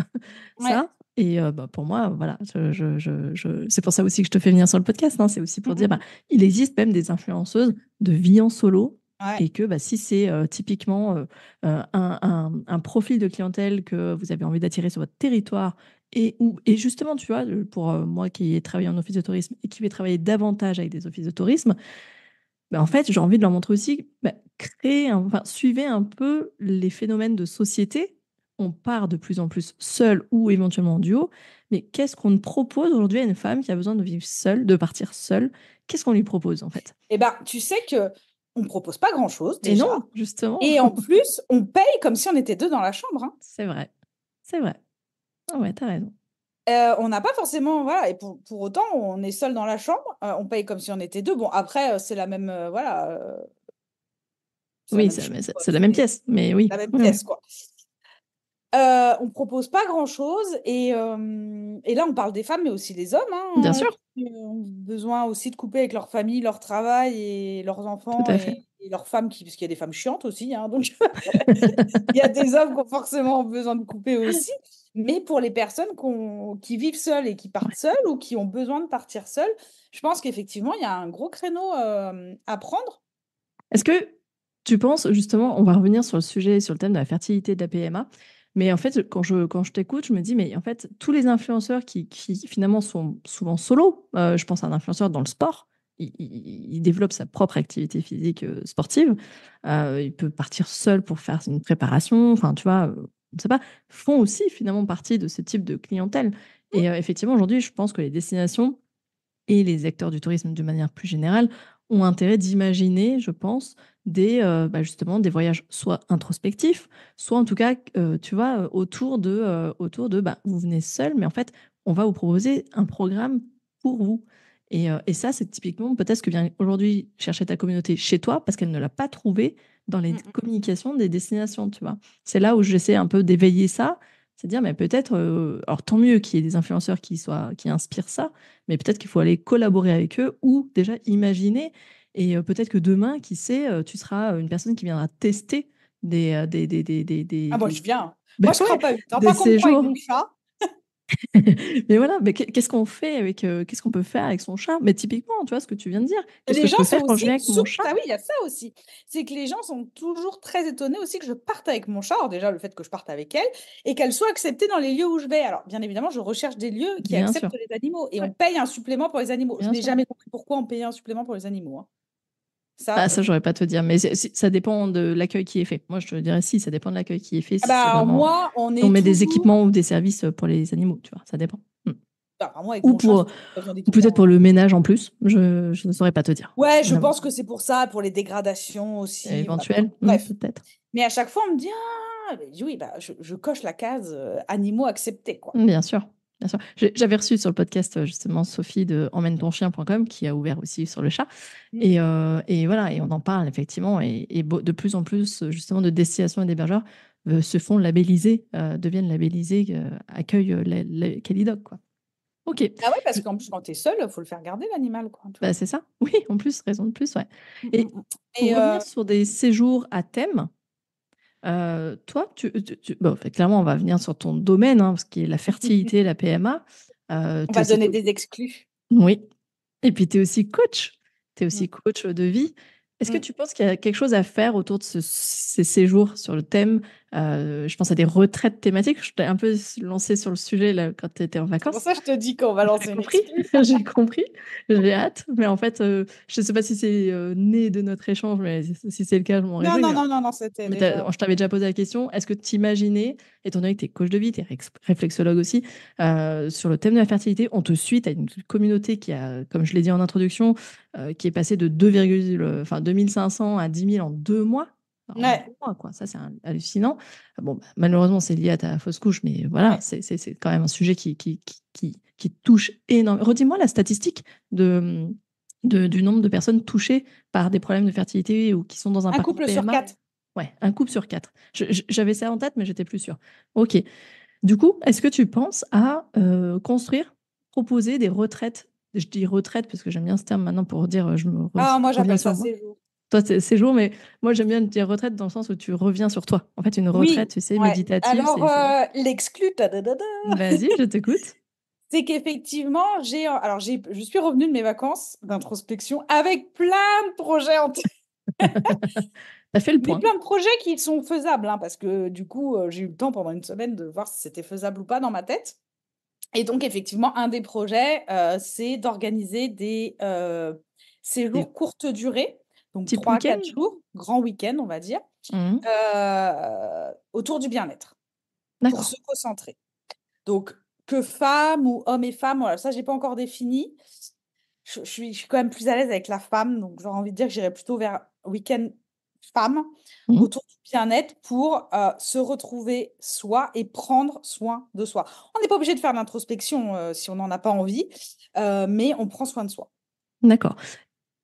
Ouais. ça. Et bah, pour moi, voilà, c'est pour ça aussi que je te fais venir sur le podcast, hein. C'est aussi Mm, pour dire, mm, bah, mm. il existe même des influenceuses de vie en solo. Ouais. Et que bah, si c'est typiquement un profil de clientèle que vous avez envie d'attirer sur votre territoire, et justement, tu vois, pour moi qui ai travaillé en office de tourisme et qui vais travailler davantage avec des offices de tourisme, bah, en fait, j'ai envie de leur montrer aussi, bah, suivez un peu les phénomènes de société. On part de plus en plus seul ou éventuellement en duo, mais qu'est-ce qu'on propose aujourd'hui à une femme qui a besoin de vivre seule, de partir seule? Qu'est-ce qu'on lui propose en fait? Eh ben, tu sais que on ne propose pas grand-chose Et déjà. non, justement, Et en plus, on paye comme si on était deux dans la chambre, hein. c'est vrai, c'est vrai. Ah ouais, t'as raison. On n'a pas forcément, voilà, et pour autant, on est seul dans la chambre, on paye comme si on était deux. Bon, après, c'est la même, voilà, c'est la Oui, même chose, quoi. c'est la même pièce, mais oui, La même oui, oui. pièce, quoi. On propose pas grand-chose et là, on parle des femmes, mais aussi des hommes, Bien hein, sûr, qui ont besoin aussi de couper avec leur famille, leur travail et leurs tout enfants à fait. et leurs femmes parce qu'il y a des femmes chiantes aussi, hein, donc il y a des hommes qui ont forcément besoin de couper aussi. Mais pour les personnes qui vivent seules et qui partent Ouais. seules ou qui ont besoin de partir seules, je pense qu'effectivement, il y a un gros créneau, à prendre. Est-ce que tu penses, justement, on va revenir sur le sujet, sur le thème de la fertilité de la PMA, mais en fait, quand je t'écoute, je me dis, mais en fait, tous les influenceurs qui finalement sont souvent solo, je pense à un influenceur dans le sport, il développe sa propre activité physique sportive, il peut partir seul pour faire une préparation, enfin, tu vois, je ne sais pas, font aussi finalement partie de ce type de clientèle. Et effectivement, aujourd'hui, je pense que les destinations et les acteurs du tourisme de manière plus générale ont intérêt d'imaginer, je pense, justement des voyages soit introspectifs, soit en tout cas, tu vois, autour de bah, vous venez seul, mais en fait, on va vous proposer un programme pour vous. Et ça, c'est typiquement peut-être ce que vient aujourd'hui chercher ta communauté chez toi parce qu'elle ne l'a pas trouvé dans les Mmh mh. communications des destinations, tu vois. C'est là où j'essaie un peu d'éveiller ça, c'est dire, mais peut-être, alors tant mieux qu'il y ait des influenceurs qui inspirent ça, mais peut-être qu'il faut aller collaborer avec eux ou déjà imaginer. Et peut-être que demain, qui sait, tu seras une personne qui viendra tester Ah moi, je viens. ben Moi, je ouais, crains pas vite, hein. des Par contre, moi, avec séjours. mon chat. Mais voilà, mais qu'est-ce qu'on fait avec, qu'est-ce qu'on peut faire avec son chat? Mais typiquement, tu vois ce que tu viens de dire. Qu'est-ce que Les je gens peux sont faire quand aussi je viens avec mon surp chat? ah oui, il y a ça aussi. C'est que les gens sont toujours très étonnés aussi que je parte avec mon chat. Alors déjà, le fait que je parte avec elle et qu'elle soit acceptée dans les lieux où je vais. Alors, bien évidemment, je recherche des lieux qui Bien sûr, acceptent les animaux et on ouais, paye un supplément pour les animaux. Je bien n'ai sûr. jamais compris pourquoi on payait un supplément pour les animaux, hein. Ah, Ça, ça, j'aurais pas te dire, mais ça dépend de l'accueil qui est fait. Moi, je te dirais si, ça dépend de l'accueil qui est fait, ah si bah, c'est alors vraiment moi, on si on est met des toujours équipements ou des services pour les animaux, tu vois, ça dépend. Mmh. bah, alors moi, avec Ou mon chat, pour j'ai pas besoin ou peut-être d'équipement, pour hein. le ménage en plus, je ne saurais pas te dire, Ouais, je vraiment. pense que c'est pour ça, pour les dégradations aussi, voilà. Éventuel, Bref. peut-être. Mais à chaque fois, on me dit: «Ah!» Beh, je dis: «Oui, bah, je coche la case, animaux acceptés», quoi. Bien sûr, bien sûr. J'avais reçu sur le podcast, justement Sophie de emmène-ton-chien.com qui a ouvert aussi sur le chat Mmh. et voilà et on en parle effectivement et de plus en plus, justement de destinations et d'hébergeurs, se font labelliser, deviennent labellisés, accueillent, les Kelly quoi. OK. Ah ouais, parce Je qu'en plus, quand tu es seul, faut le faire garder l'animal, quoi, tu Bah, vois? c'est ça. Oui, en plus, raison de plus, ouais Mmh, mmh et mh et pour revenir sur des séjours à thème, toi, bon, fait, clairement, on va venir sur ton domaine, hein, ce qui est la fertilité, la PMA. on Tu va c'est donner tout des exclus. Oui. Et puis, tu es aussi coach. Tu es aussi Mm. coach de vie. Est-ce que Mm. tu penses qu'il y a quelque chose à faire autour de ces séjours sur le thème je pense à des retraites thématiques. Je t'ai un peu lancé sur le sujet là, quand tu étais en C'est pour vacances. ça que je te dis qu'on va J'ai lancer une compris, exclue. j'ai compris, j'ai hâte. Mais en fait, je ne sais pas si c'est né de notre échange, mais si c'est le cas, je m'en Non, réjouis. non, non, non, non, c'était Mais déjà. je t'avais déjà posé la question, est-ce que tu imaginais, étant donné que tu es coach de vie, tu es réflexologue aussi, sur le thème de la fertilité, on te suit, tu as une communauté qui a, comme je l'ai dit en introduction, qui est passée de 2500 à 10 000 en 2 mois. En Ouais, 2 mois, quoi. Ça, c'est hallucinant. Bon, bah, malheureusement, c'est lié à ta fausse couche, mais voilà, ouais. c'est quand même un sujet qui touche énormément. Redis-moi la statistique du nombre de personnes touchées par des problèmes de fertilité ou qui sont dans un Un parcours couple sur PMA. 4. Ouais, un couple sur 4. J'avais ça en tête, mais j'étais plus sûre. Ok. Du coup, est-ce que tu penses à construire, proposer des retraites? Je dis retraite parce que j'aime bien ce terme maintenant pour dire Ah, moi, reviens j'appelle sur ça moi. séjour. Toi, c'est séjour, mais moi, j'aime bien dire retraite dans le sens où tu reviens sur toi. En fait, une retraite, Oui, tu sais, ouais. méditative, Alors, l'exclu, Vas-y, je t'écoute. c'est qu'effectivement, je suis revenue de mes vacances d'introspection avec plein de projets en tête. T'as fait le Mais point. plein de projets qui sont faisables, hein, parce que du coup, j'ai eu le temps pendant une semaine de voir si c'était faisable ou pas dans ma tête. Et donc, effectivement, un des projets, c'est d'organiser des Des séjours courte durée, donc type 3 4 week-end? jours, grand week-end, on va dire, Mhm. autour du bien-être, pour D'accord. se recentrer. Donc, que femmes ou hommes et femmes, voilà, ça, j'ai pas encore défini. Je suis quand même plus à l'aise avec la femme, donc j'aurais envie de dire que j'irais plutôt vers week-end femme, Mhm. autour du bien-être pour se retrouver soi et prendre soin de soi. On n'est pas obligé de faire de l'introspection si on n'en a pas envie, mais on prend soin de soi. D'accord.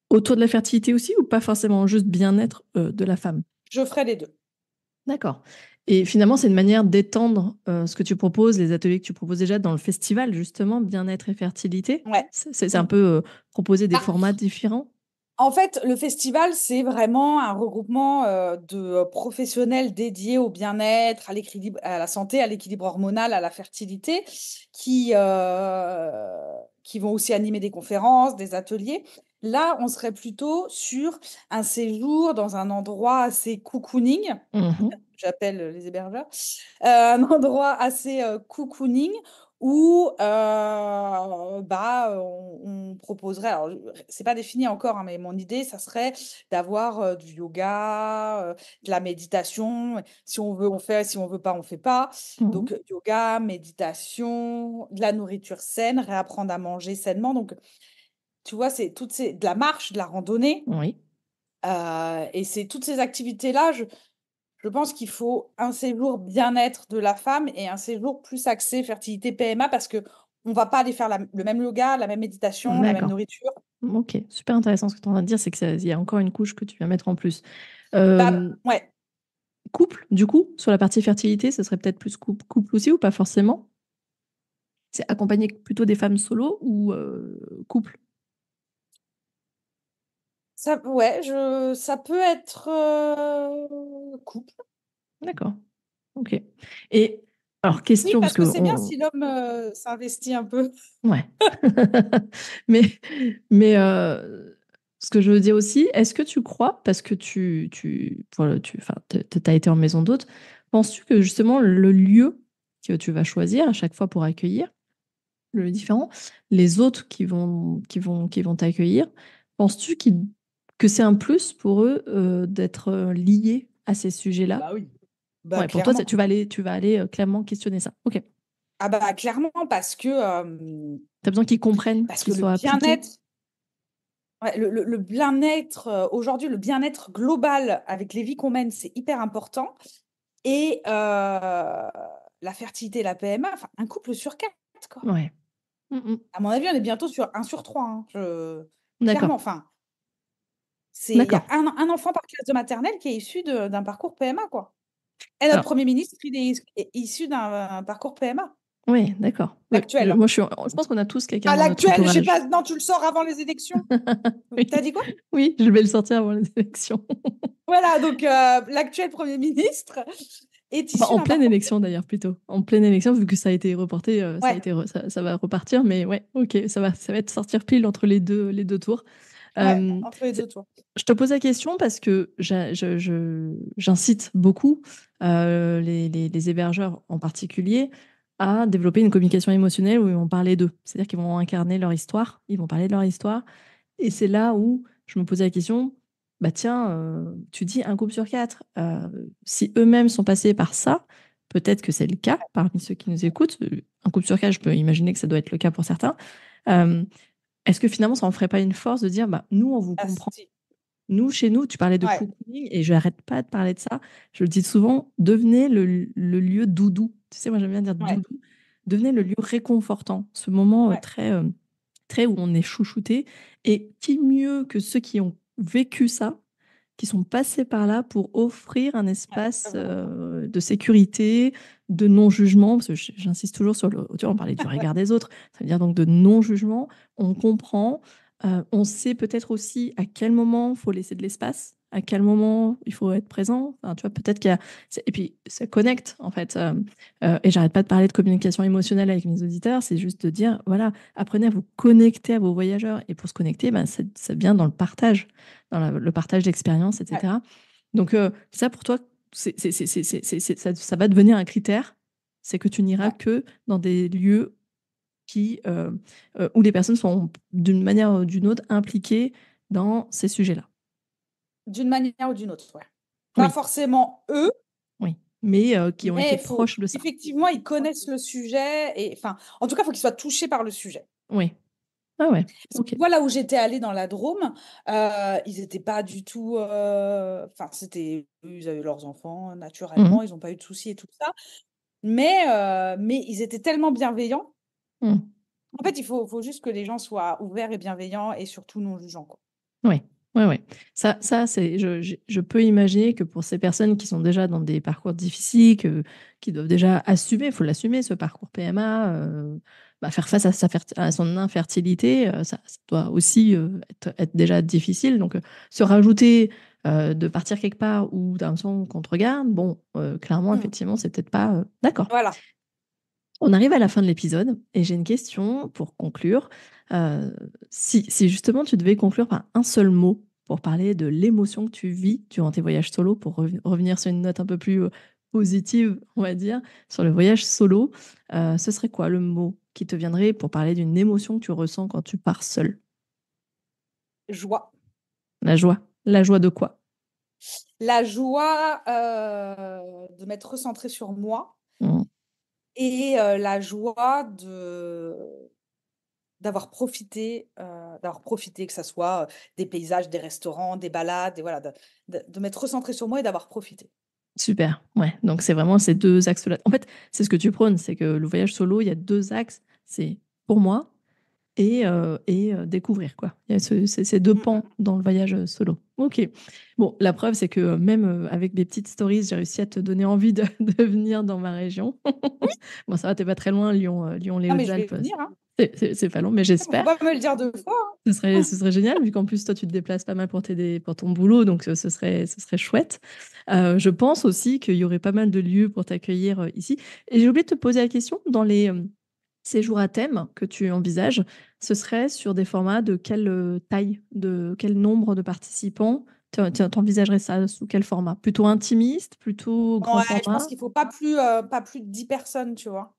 Autour de la fertilité aussi ou pas forcément juste bien-être de la femme? Je ferai les deux. D'accord. Et finalement, c'est une manière d'étendre ce que tu proposes, les ateliers que tu proposes déjà dans le festival, justement, bien-être et fertilité. Ouais. C'est un Mm. peu proposer des Bah, formats différents. en fait, le festival, c'est vraiment un regroupement de professionnels dédiés au bien-être, à l'équilibre, à la santé, à l'équilibre hormonal, à la fertilité, qui vont aussi animer des conférences, des ateliers. Là, on serait plutôt sur un séjour dans un endroit assez cocooning, Mhm. j'appelle les hébergeurs, un endroit assez cocooning où on proposerait, alors c'est pas défini encore, hein, mais mon idée, ça serait d'avoir du yoga, de la méditation. Si on veut, on fait, si on veut pas, on fait pas. Mhm. Donc yoga, méditation, de la nourriture saine, réapprendre à manger sainement. Donc tu vois, c'est de la marche, de la randonnée. Oui. Et c'est toutes ces activités-là, je pense qu'il faut un séjour bien-être de la femme et un séjour plus axé fertilité PMA parce que on va pas aller faire le même yoga, la même méditation, la même D'accord. nourriture. Ok. Super intéressant ce que tu es en train de dire, c'est qu'il y a encore une couche que tu viens mettre en plus. Bah, Euh, ouais. couple, du coup, sur la partie fertilité, ce serait peut-être plus couple aussi ou pas forcément? C'est accompagner plutôt des femmes solo ou couple? Ça peut être couple. D'accord. Ok. Et alors, Oui, question, parce parce que que c'est bien si l'homme s'investit un peu. ouais. Mais, mais ce que je veux dire aussi, est-ce que tu crois, parce que voilà, enfin, t'as été en maison d'hôte, penses-tu que justement le lieu que tu vas choisir à chaque fois pour accueillir, le lieu différent, les autres qui vont t'accueillir, penses-tu que c'est un plus pour eux d'être liés à ces Ah sujets-là? bah oui. Bah Ouais, pour toi, clairement. tu vas aller clairement questionner ça. Ok. Ah bah clairement Tu as besoin qu'ils comprennent, parce que qu'ils le soient appliqués. bien-être. Ouais, le bien-être, aujourd'hui, le bien-être global avec les vies qu'on mène, c'est hyper important. Et la fertilité, la PMA, enfin, un couple sur 4, quoi. Ouais. Mm, mm. À mon avis, on est bientôt sur un sur 3, hein. D'accord. Clairement, enfin, il y a D'accord. un enfant par classe de maternelle qui est issu d'un parcours PMA, quoi. Et notre Alors, Premier ministre, il est issu d'un parcours PMA, oui, d'accord. Oui, l'actuel, hein. moi, je pense qu'on a tous quelqu'un Ah, dans notre l'actuel, je sais entourage. pas, non, tu le sors avant les élections. T'as Oui, dit quoi? oui, je vais le sortir avant les élections. Voilà, donc l'actuel Premier ministre. est Enfin, issu en d'un pleine parcours. élection d'ailleurs plutôt. En pleine élection, vu que ça a été reporté, Ouais, ça va repartir, mais ouais, ok, ça va être sortir pile entre les deux tours. ouais, Euh, entre les deux tours. je te pose la question parce que j'incite beaucoup les hébergeurs en particulier à développer une communication émotionnelle où ils vont parler d'eux. C'est-à-dire qu'ils vont incarner leur histoire, ils vont parler de leur histoire. Et c'est là où je me posais la question, bah tiens, tu dis un couple sur quatre, si eux-mêmes sont passés par ça, peut-être que c'est le cas parmi ceux qui nous écoutent. Un couple sur quatre, je peux imaginer que ça doit être le cas pour certains. Euh, Est-ce que finalement, ça en ferait pas une force de dire, bah, nous, on vous Ah, comprend. si. Nous, chez nous, tu parlais de Ouais, cocooning et je n'arrête pas de parler de ça. Je le dis souvent, devenez le lieu doudou. Tu sais, moi, j'aime bien dire ouais, doudou. Devenez le lieu réconfortant. Ce moment ouais. très où on est chouchouté. Et qui mieux que ceux qui ont vécu ça, qui sont passés par là pour offrir un espace Vraiment. de sécurité, de non-jugement, parce que j'insiste toujours sur le, tu vois, on parlait du regard des autres, ça veut dire donc de non-jugement, on comprend, on sait peut-être aussi à quel moment il faut laisser de l'espace, à quel moment il faut être présent, enfin, tu vois, peut-être qu'il y a... Et puis, ça connecte, en fait. Et j'arrête pas de parler de communication émotionnelle avec mes auditeurs, c'est juste de dire, voilà, apprenez à vous connecter à vos voyageurs. Et pour se connecter, ben, ça vient dans le partage, dans le partage d'expériences, Ouais, etc. Donc, ça, pour toi, ça va devenir un critère, c'est que tu n'iras ouais. que dans des lieux où les personnes sont d'une manière ou d'une autre impliquées dans ces sujets-là. D'une manière ou d'une autre, ouais. Pas Oui, forcément eux, oui, mais qui ont été mais faut proches de ça. effectivement, ils connaissent le sujet et enfin, en tout cas, il faut qu'ils soient touchés par le sujet. Oui, ah ouais, Parce que ok. moi, là où j'étais allée dans la Drôme, ils n'étaient pas du tout. Enfin, c'était. Ils avaient leurs enfants naturellement, Mhm, ils n'ont pas eu de soucis et tout ça. Mais ils étaient tellement bienveillants. mhm. En fait, faut juste que les gens soient ouverts et bienveillants et surtout non jugeants, quoi. Oui, ouais, ouais. Je peux imaginer que pour ces personnes qui sont déjà dans des parcours difficiles, qui doivent déjà assumer, il faut l'assumer, ce parcours PMA, bah, faire face à, à son infertilité, ça doit aussi être déjà difficile. Donc, se rajouter de partir quelque part où tu as l'impression qu'on te regarde, bon, clairement, Hmm. effectivement, c'est peut-être pas d'accord. Voilà. On arrive à la fin de l'épisode et j'ai une question pour conclure. Euh, si justement tu devais conclure par un seul mot pour parler de l'émotion que tu vis durant tes voyages solo, pour revenir sur une note un peu plus positive, on va dire, sur le voyage solo, ce serait quoi le mot qui te viendrait pour parler d'une émotion que tu ressens quand tu pars seul? Joie. La joie. La joie de quoi? La joie de m'être recentrée sur moi Mm. et la joie d'avoir profité, que ça soit des paysages, des restaurants, des balades, et voilà, de m'être recentrée sur moi et d'avoir profité. Super, ouais. Donc c'est vraiment ces deux axes-là. En fait, c'est ce que tu prônes, c'est que le voyage solo, il y a deux axes. C'est pour moi et découvrir, quoi. Il y a ces deux Mm, pans mm. dans le voyage solo. Ok. Bon, la preuve, c'est que même avec des petites stories, j'ai réussi à te donner envie de, de venir dans ma région. Bon, ça va, t'es pas très loin, Lyon, Lyon, les Non, mais je vais Hautes-Alpes, venir, hein. c'est pas long, mais Faut j'espère. pas me le dire 2 fois, Ce serait génial, vu qu'en plus, toi, tu te déplaces pas mal pour t'aider, pour ton boulot, donc ce serait chouette. Je pense aussi qu'il y aurait pas mal de lieux pour t'accueillir ici. Et j'ai oublié de te poser la question, dans les séjours à thème que tu envisages, ce serait sur des formats de quelle taille, de quel nombre de participants? T'envisagerais ça sous quel format? Plutôt intimiste, plutôt hein. grand Ouais, je pense format? qu'il faut pas plus de 10 personnes, tu vois.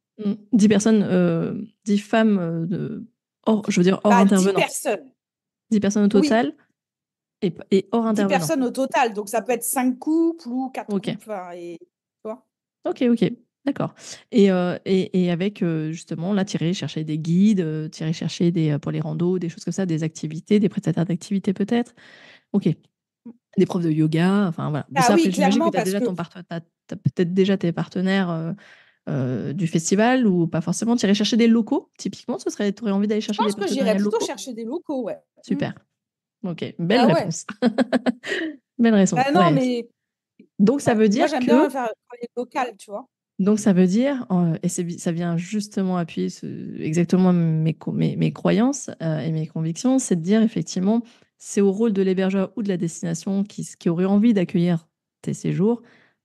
10 personnes, 10 femmes, je veux dire hors Bah, 10 intervenants. personnes. 10 personnes au Oui, total et hors 10 intervenants. personnes au total. Donc, ça peut être 5 couples ou 4 Ok, couples. Enfin, et, tu vois. ok, ok, d'accord. Et avec justement, là, tirer chercher des guides, tirer chercher pour les randos, des choses comme ça, des activités, des prestataires d'activités peut-être. Ok, des profs de yoga, enfin voilà. Bon, Ah ça, oui, après, j'imagine que clairement, tu as parce déjà que t'as peut-être déjà tes partenaires du festival ou pas forcément. Tu irais chercher des locaux, typiquement, tu aurais envie d'aller je chercher des pense que j'irais partenariats plutôt locaux? chercher des locaux, ouais. Mm. Super. Ok, belle Ah ouais. réponse. Belle réponse. Bah non, Ouais. mais Donc ça ouais. veut Moi, dire j'aime bien que faire travailler local, tu vois. Donc ça veut dire, ça vient justement appuyer exactement mes croyances et mes convictions, c'est de dire effectivement, c'est au rôle de l'hébergeur ou de la destination qui aurait envie d'accueillir tes séjours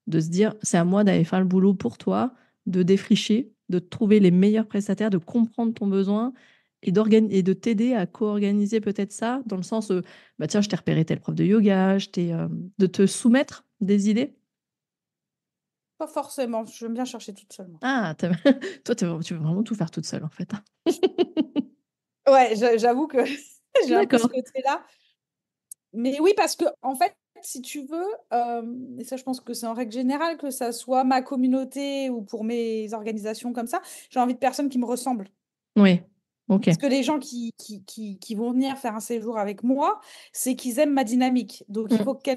de se dire, c'est à moi d'aller faire le boulot pour toi, de défricher, de trouver les meilleurs prestataires, de comprendre ton besoin et de t'aider à co-organiser peut-être ça, dans le sens, bah tiens, je t'ai repéré tel prof de yoga, de te soumettre des idées. Pas forcément, j'aime bien chercher toute seule, moi. Ah, toi, tu veux vraiment tout faire toute seule, en fait. Ouais, j'avoue que j'ai un peu ce D'accord. côté-là. Mais oui, parce que en fait, si tu veux, et ça, je pense que c'est en règle générale, que ça soit ma communauté ou pour mes organisations comme ça, j'ai envie de personnes qui me ressemblent. Oui, ok. Parce que les gens qui vont venir faire un séjour avec moi, c'est qu'ils aiment ma dynamique. Donc, il faut que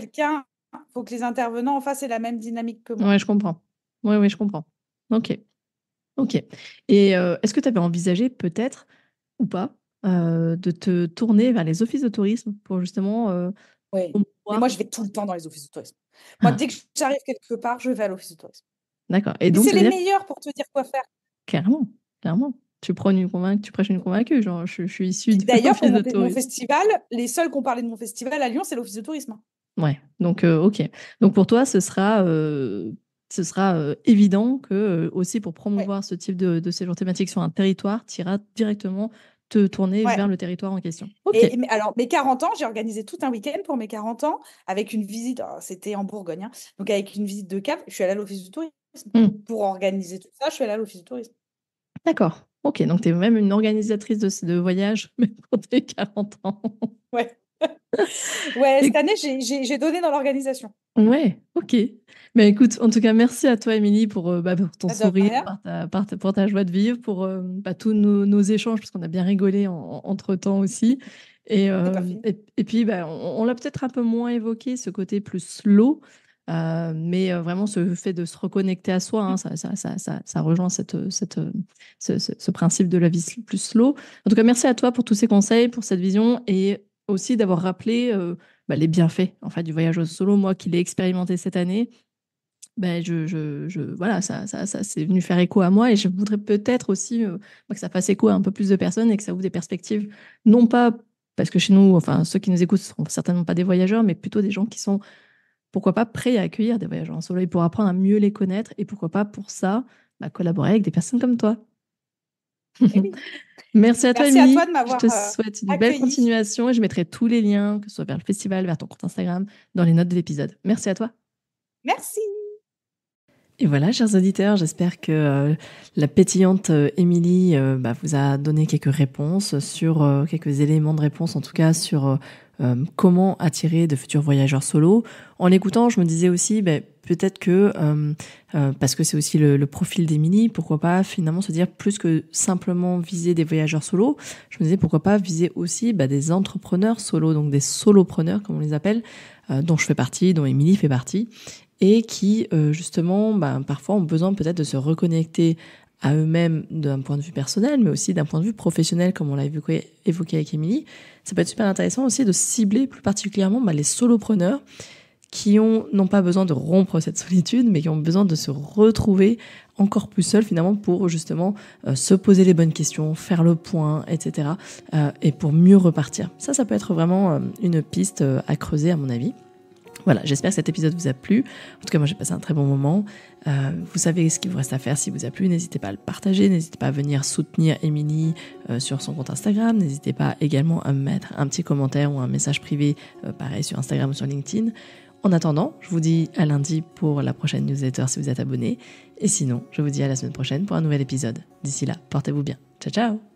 faut que les intervenants en face aient la même dynamique que moi. Ouais, je comprends. Oui, je comprends. Ok. Ok. Et est-ce que tu avais envisagé peut-être, ou pas, de te tourner vers les offices de tourisme pour justement Oui. Mais moi, promouvoir. je vais tout le temps dans les offices de tourisme. Moi, Ah, dès que j'arrive quelque part, je vais à l'office de tourisme. d'accord. Et Et donc, c'est ça veut les dire meilleurs pour te dire quoi faire. clairement, clairement, tu prêches une convaincue. Genre, je suis issue de D'ailleurs, pour l'office de mon tourisme. festival, les seuls qui ont parlé de mon festival à Lyon, c'est l'office de tourisme. Ouais. Donc, ok. Donc, pour toi, ce sera évident que aussi pour Ouais. promouvoir ce type de séjour thématique sur un territoire, tu iras directement te tourner Ouais. vers le territoire en question. Ok. Alors, mes 40 ans, j'ai organisé tout un week-end pour mes 40 ans avec une visite, c'était en Bourgogne, hein, donc avec une visite de cave, je suis allée à l'office du tourisme. Hmm. Pour organiser tout ça, je suis allée à l'office du tourisme. D'accord. Ok, donc tu es même une organisatrice de voyage, même pour tes 40 ans. Ouais. Ouais, cette Et- année, j'ai donné dans l'organisation. ouais, ok. Mais écoute, en tout cas, merci à toi, Émilie, pour ton Pas de sourire, rien. pour ta joie de vivre, pour tous nos échanges, parce qu'on a bien rigolé entre-temps aussi. C'est pas fini. Et puis, on l'a peut-être un peu moins évoqué, ce côté plus slow, mais vraiment ce fait de se reconnecter à soi, hein, ça rejoint ce principe de la vie plus slow. En tout cas, merci à toi pour tous ces conseils, pour cette vision, et aussi d'avoir rappelé les bienfaits en fait, du voyage au solo. Moi qui l'ai expérimenté cette année, voilà, ça c'est venu faire écho à moi et je voudrais peut-être aussi que ça fasse écho à un peu plus de personnes et que ça ouvre des perspectives, non pas parce que chez nous, enfin ceux qui nous écoutent ne seront certainement pas des voyageurs, mais plutôt des gens qui sont, pourquoi pas, prêts à accueillir des voyageurs en solo et pour apprendre à mieux les connaître et pourquoi pas pour ça collaborer avec des personnes comme toi. Eh oui. Merci à toi, Merci à toi Émilie. de Je m'avoir te souhaite une belle accueilli. continuation et je mettrai tous les liens, que ce soit vers le festival, vers ton compte Instagram, dans les notes de l'épisode. Merci à toi. Merci. Et voilà, chers auditeurs, j'espère que la pétillante Émilie vous a donné quelques réponses sur quelques éléments de réponse, en tout cas sur comment attirer de futurs voyageurs solo. En l'écoutant, je me disais aussi, peut-être que, parce que c'est aussi le profil d'Émilie, pourquoi pas finalement se dire plus que simplement viser des voyageurs solo, je me disais pourquoi pas viser aussi des entrepreneurs solo, donc des solopreneurs comme on les appelle, dont je fais partie, dont Émilie fait partie, et qui justement parfois ont besoin peut-être de se reconnecter à eux-mêmes d'un point de vue personnel, mais aussi d'un point de vue professionnel, comme on l'a évoqué avec Émilie. Ça peut être super intéressant aussi de cibler plus particulièrement les solopreneurs qui n'ont pas besoin de rompre cette solitude, mais qui ont besoin de se retrouver encore plus seuls finalement pour justement se poser les bonnes questions, faire le point, etc. Et pour mieux repartir. Ça peut être vraiment une piste à creuser à mon avis. Voilà, j'espère que cet épisode vous a plu. En tout cas, moi, j'ai passé un très bon moment. Vous savez ce qu'il vous reste à faire si vous a plu. N'hésitez pas à le partager. N'hésitez pas à venir soutenir Émilie sur son compte Instagram. N'hésitez pas également à me mettre un petit commentaire ou un message privé, pareil, sur Instagram ou sur LinkedIn. En attendant, je vous dis à lundi pour la prochaine newsletter si vous êtes abonné. Et sinon, je vous dis à la semaine prochaine pour un nouvel épisode. D'ici là, portez-vous bien. Ciao, ciao!